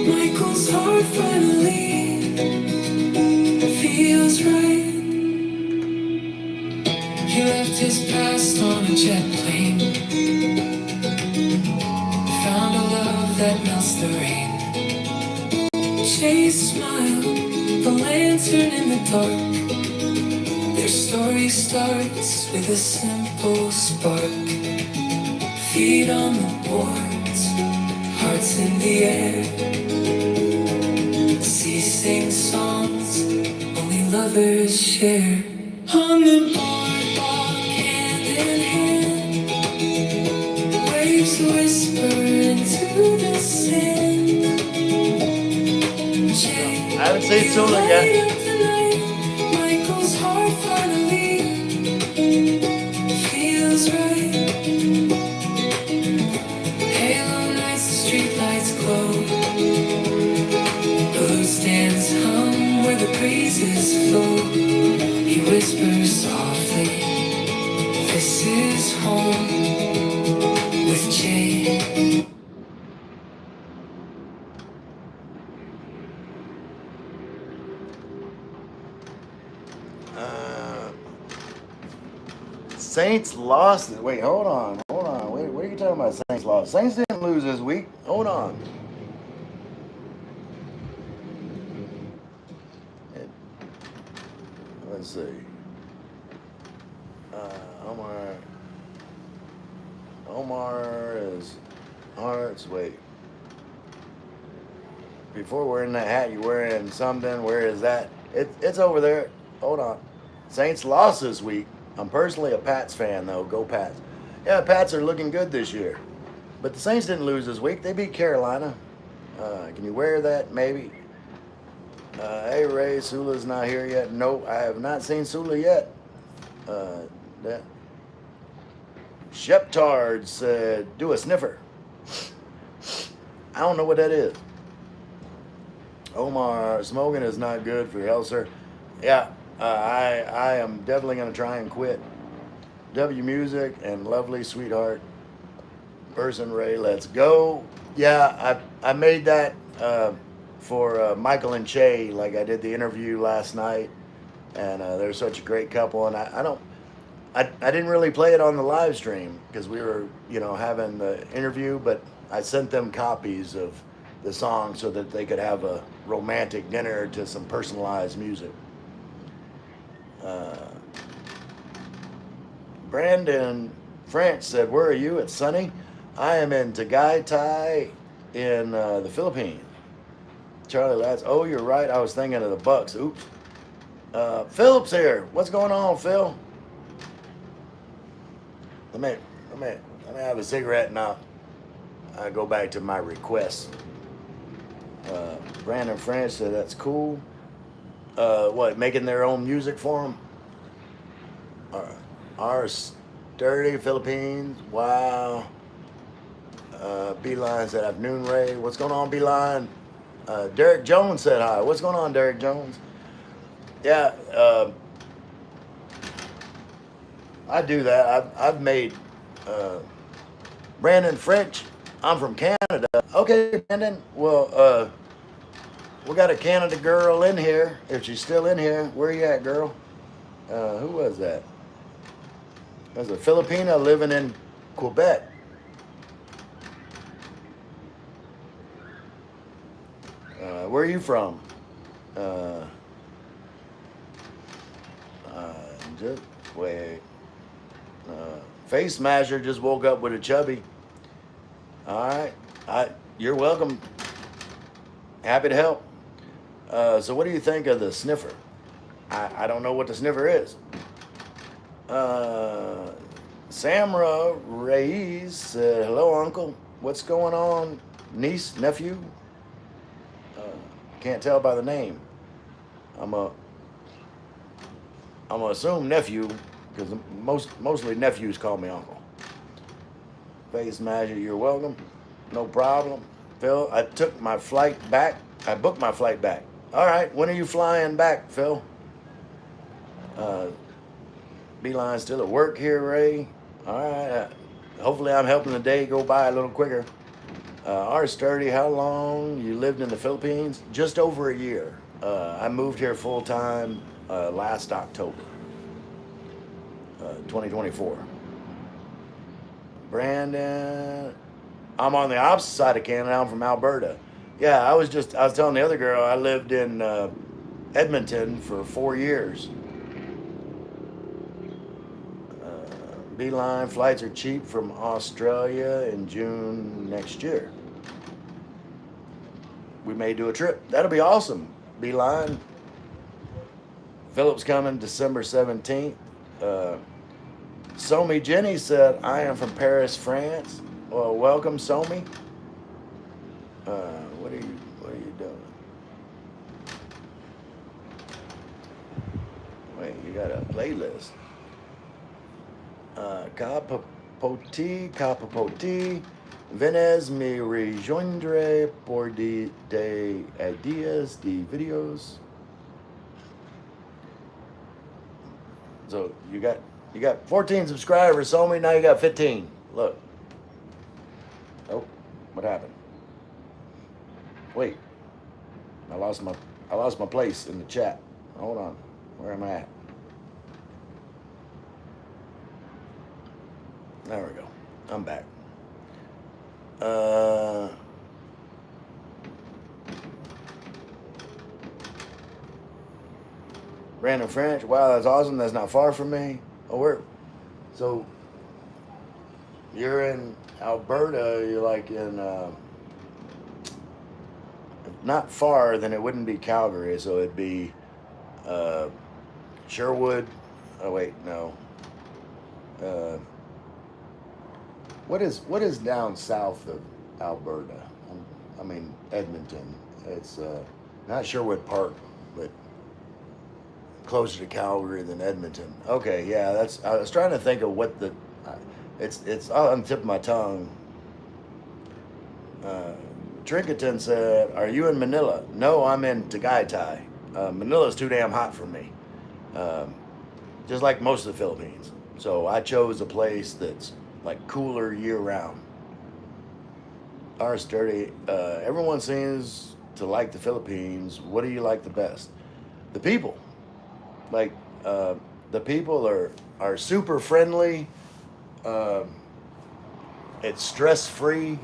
Michael's heart finally feels right. He left his past on a jet plane, found a love that melts the rain. Che's smile, a lantern in the dark. Their story starts with a simple spark. Feet on the boards, hearts in the air. Sea sings songs only lovers share. On the boardwalk, hand in hand, waves whisper into the sand. I haven't seen Sula yet. Michael's heart finally feels home with Jay. Saints lost. Wait, hold on. Wait, what are you talking about? Saints lost. Saints didn't lose this week. Hold on. Let's see. Omar. Omar is Hearts. Wait. Before wearing that hat, you wearing something. Where is that? It's over there. Hold on. Saints lost this week. I'm personally a Pats fan, though. Go Pats. Yeah, Pats are looking good this year. But the Saints didn't lose this week. They beat Carolina. Can you wear that? Maybe. Hey, Ray, Sula's not here yet. Nope, I have not seen Sula yet. That Sheptard said, do a sniffer. I don't know what that is. Omar, smoking is not good for your health, sir. Yeah, I am definitely going to try and quit. W Music and lovely sweetheart person Ray, let's go. Yeah, I made that for Michael and Che, like I did the interview last night, and they're such a great couple. And I didn't really play it on the live stream because we were, having the interview, but I sent them copies of the song so that they could have a romantic dinner to some personalized music. Brandon French said, where are you? It's sunny. I am in Tagaytay in the Philippines. Charlie Lads, oh, you're right. I was thinking of the Bucks. Oops. Philip's here. What's going on, Phil? Let me have a cigarette and I'll go back to my requests. Brandon French said that's cool. What, making their own music for them? Our sturdy Philippines. Wow. Beeline said afternoon, Ray. What's going on, Beeline? Derek Jones said hi. What's going on, Derek Jones? Yeah, I do that. I've made Brandon French. I'm from Canada. Okay, Brandon. Well, we got a Canada girl in here. If she's still in here, where you at, girl? Who was that? There's a Filipina living in Quebec. Where are you from? Just wait. Face Smasher just woke up with a chubby. All right, you're welcome. Happy to help. So what do you think of the sniffer? I don't know what the sniffer is. Samra Reyes said, hello, uncle. What's going on? Niece, nephew? Can't tell by the name. I'm gonna assume nephew because mostly nephews call me uncle. Face Magic, you're welcome. No problem. Phil, I took my flight back. I booked my flight back. All right, when are you flying back, Phil? Beeline still at work here, Ray. All right. Hopefully I'm helping the day go by a little quicker. R. Sturdy, how long you lived in the Philippines? Just over a year. I moved here full time last October, 2024. Brandon, I'm on the opposite side of Canada. I'm from Alberta. Yeah, I was telling the other girl I lived in Edmonton for 4 years. Beeline flights are cheap from Australia in June next year. We may do a trip. That'll be awesome. Beeline. Philip's coming December 17th. Somi Jenny said, I am from Paris, France. Well, welcome, Somi. What are you doing? Wait, you got a playlist. Capapoti, Venez me rejoindre por de ideas de videos. So you got You got 14 subscribers, told me, now you got 15. Look. Oh, what happened? Wait. I lost my place in the chat. Hold on. Where am I at? There we go. I'm back. Random French. Wow, that's awesome. That's not far from me. Oh, where? So you're in Alberta. You're like in not far. Then it wouldn't be Calgary. So it'd be Sherwood. Oh wait, no. What is down south of Alberta? I mean Edmonton. It's not Sherwood Park, but closer to Calgary than Edmonton. Okay, yeah, that's. I was trying to think of what the. It's on the tip of my tongue. Trinketon said, "Are you in Manila?" No, I'm in Tagaytay. Manila's too damn hot for me. Just like most of the Philippines. So I chose a place that's like cooler year round. R30. Everyone seems to like the Philippines. What do you like the best? The people. Like the people are super friendly. It's stress free.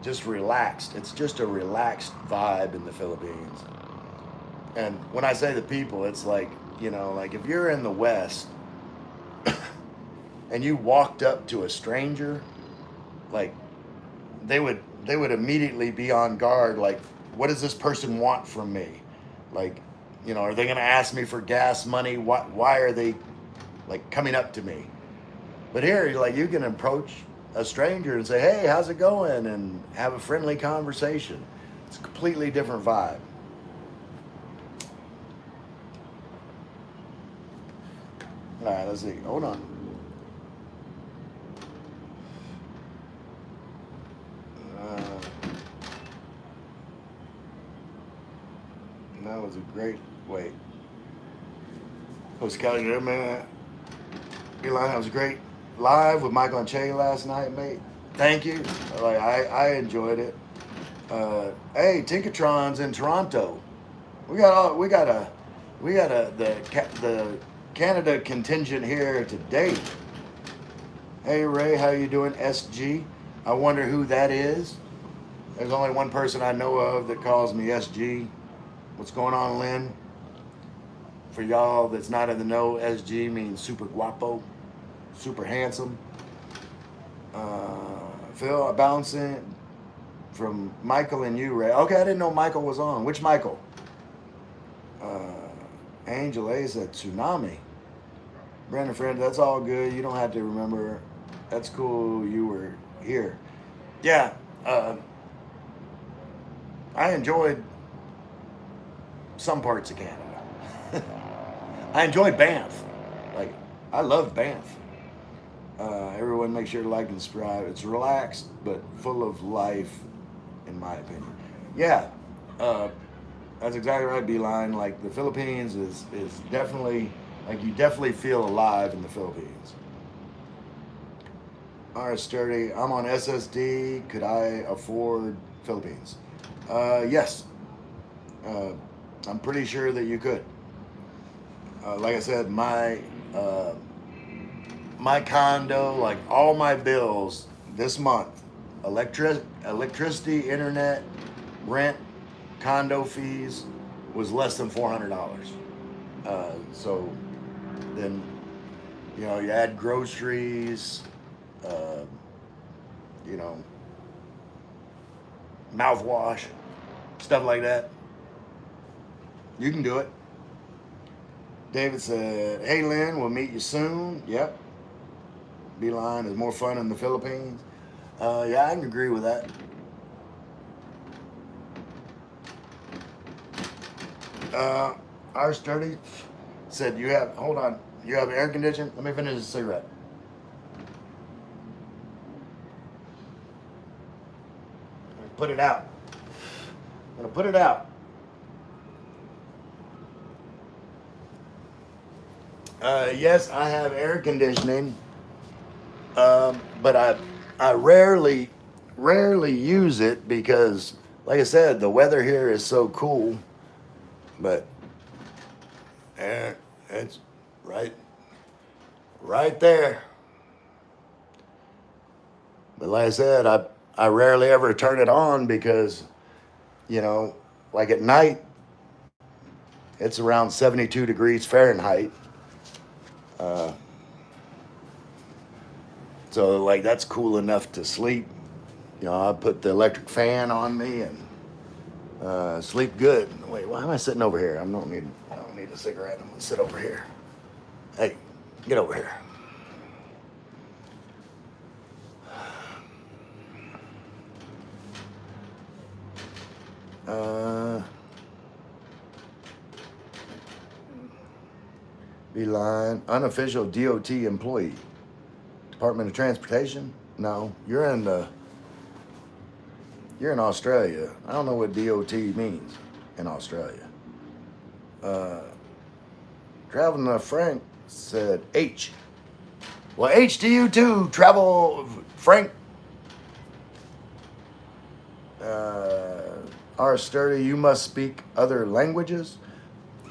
Just relaxed. It's just a relaxed vibe in the Philippines. And when I say the people, it's like, like if you're in the West and you walked up to a stranger, like they would immediately be on guard. Like, what does this person want from me? Like, are they going to ask me for gas money? Why are they like coming up to me? But here, you can approach a stranger and say, "Hey, how's it going?" and have a friendly conversation. It's a completely different vibe. All right, let's see. Hold on. That was a great wait. Host Kelly, man. Eli, that was great. Live with Michael and Che last night, mate. Thank you. I enjoyed it. Hey, Tinkatron's in Toronto. We got the Canada contingent here today. Hey Ray, how you doing? SG. I wonder who that is. There's only one person I know of that calls me SG. What's going on, Lynn? For y'all that's not in the know, SG means super guapo, super handsome. Phil, bouncing from Michael and you, Ray. Okay, I didn't know Michael was on. Which Michael? Angel A said tsunami. Brandon friend, that's all good. You don't have to remember. That's cool. You were here. Yeah. I enjoyed some parts of Canada. I enjoyed Banff. Like, I love Banff. Everyone make sure to like and subscribe. It's relaxed, but full of life, in my opinion. Yeah, that's exactly right, Beeline. Like, the Philippines is definitely, like, you definitely feel alive in the Philippines. Alright, Sturdy. I'm on SSD. Could I afford Philippines? Yes. I'm pretty sure that you could. Like I said, my condo, like all my bills this month, electricity, internet, rent, condo fees, was less than $400. So then, you add groceries, mouthwash, stuff like that. You can do it. David said, "Hey Lynn, we'll meet you soon." Yep. Beeline is more fun in the Philippines. Yeah, I can agree with that. R30 said, hold on, you have air conditioning? Let me finish the cigarette. Put it out. I'm gonna put it out. Yes, I have air conditioning, but I rarely use it because, like I said, the weather here is so cool. But eh, it's right right there. But like I said, I rarely ever turn it on because you know, like at night, it's around 72 degrees Fahrenheit. Uh, so like that's cool enough to sleep. You know, I put the electric fan on me and sleep good. Wait, why am I sitting over here? I don't need a cigarette. I'm gonna sit over here. Hey, get over here. Uh, Beeline, unofficial DOT employee, Department of Transportation. No, you're in Australia. I don't know what DOT means in Australia. Uh, Traveling to Frank said H. Well, H to you too. Travel, Frank. R sturdy. You must speak other languages.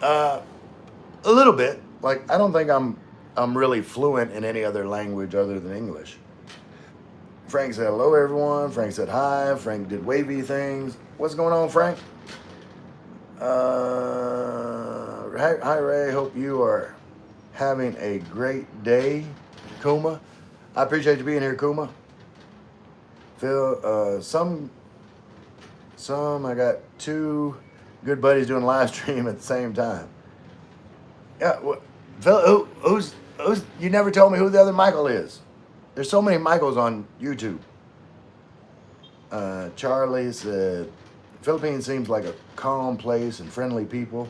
Uh, a little bit. Like I don't think I'm really fluent in any other language other than English. Frank said hello everyone. Frank said hi. Frank did wavy things. What's going on, Frank? Hi Ray. Hope you are having a great day, Kuma. I appreciate you being here, Kuma. Phil, I got two good buddies doing live stream at the same time. Yeah, Phil, who's? You never told me who the other Michael is. There's so many Michaels on YouTube. Charlie said, Philippines seems like a calm place and friendly people.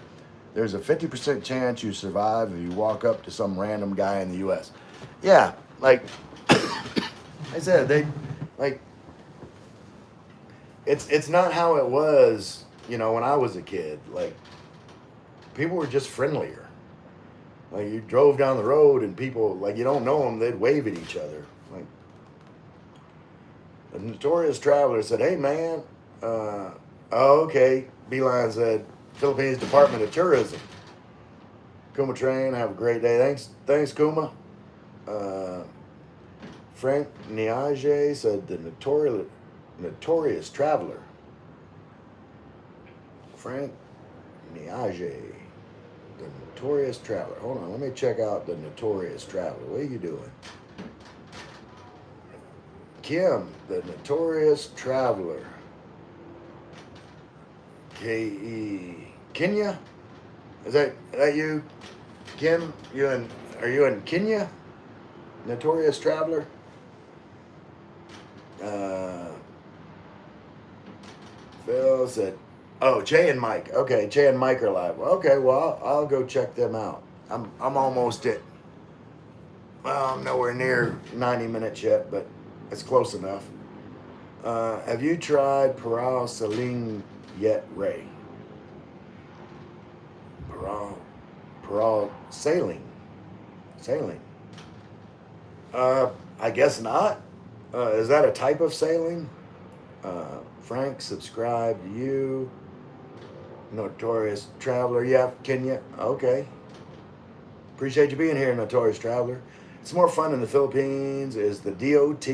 There's a 50% chance you survive if you walk up to some random guy in the U.S. Yeah, like I said, they like it's not how it was, when I was a kid. Like people were just friendlier. Like you drove down the road and people like you don't know them, they'd wave at each other. Like the notorious traveler said, "Hey man, oh okay." Beeline said, "Philippines Department of Tourism." Kuma Train, have a great day. Thanks, Kuma. Uh, Frank Niage said the notorious traveler. Frank Niage, the notorious traveler. Hold on, let me check out the notorious traveler. What are you doing? Kim, the notorious traveler. K.E. Kenya? Is that you? Kim, are you in Kenya? Notorious traveler? Phil said, "Oh, Jay and Mike. Okay, Jay and Mike are live. Okay, well, I'll go check them out. I'm almost at. Well, I'm nowhere near 90 minutes yet, but it's close enough. Have you tried Paral Saling yet, Ray? Paral sailing. I guess not. Is that a type of sailing? Frank, subscribe to you. Notorious Traveler. Yeah, Kenya. Okay. Appreciate you being here, Notorious Traveler. It's more fun in the Philippines is the DOT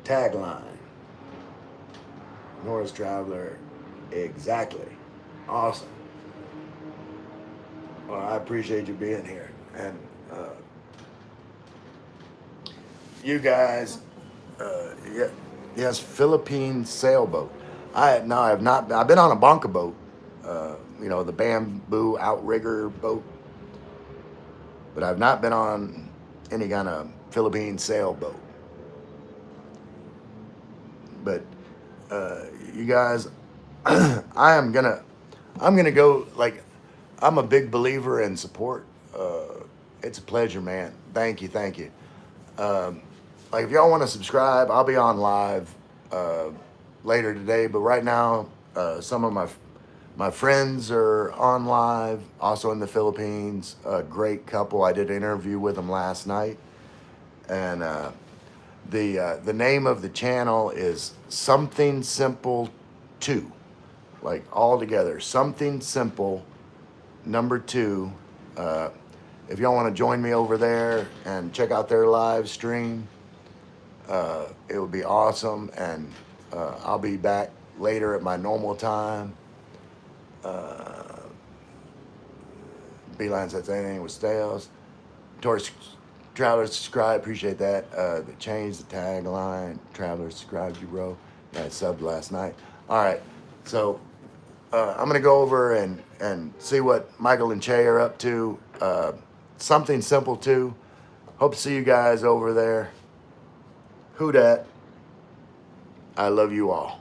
tagline. Notorious Traveler. Exactly. Awesome. Well, I appreciate you being here. And you guys, yeah, yes, Philippine sailboat. I have not. I've been on a bonka boat, the bamboo outrigger boat, but I've not been on any kind of Philippine sailboat. But you guys, I'm gonna go. Like, I'm a big believer in support. It's a pleasure, man. Thank you. Like if y'all want to subscribe, I'll be on live later today. But right now, some of My friends are on live, also in the Philippines. A great couple. I did an interview with them last night, and the name of the channel is Something Simple 2, like all together. Something Simple number 2. If y'all want to join me over there and check out their live stream, it would be awesome. And I'll be back later at my normal time. Beeline says anything with Stales. Torch Traveler subscribe, appreciate that. The change, the tagline. Traveler subscribed you, bro. Yeah, I subbed last night. All right, so I'm gonna go over and see what Michael and Che are up to. Something Simple too. Hope to see you guys over there. Who dat? I love you all.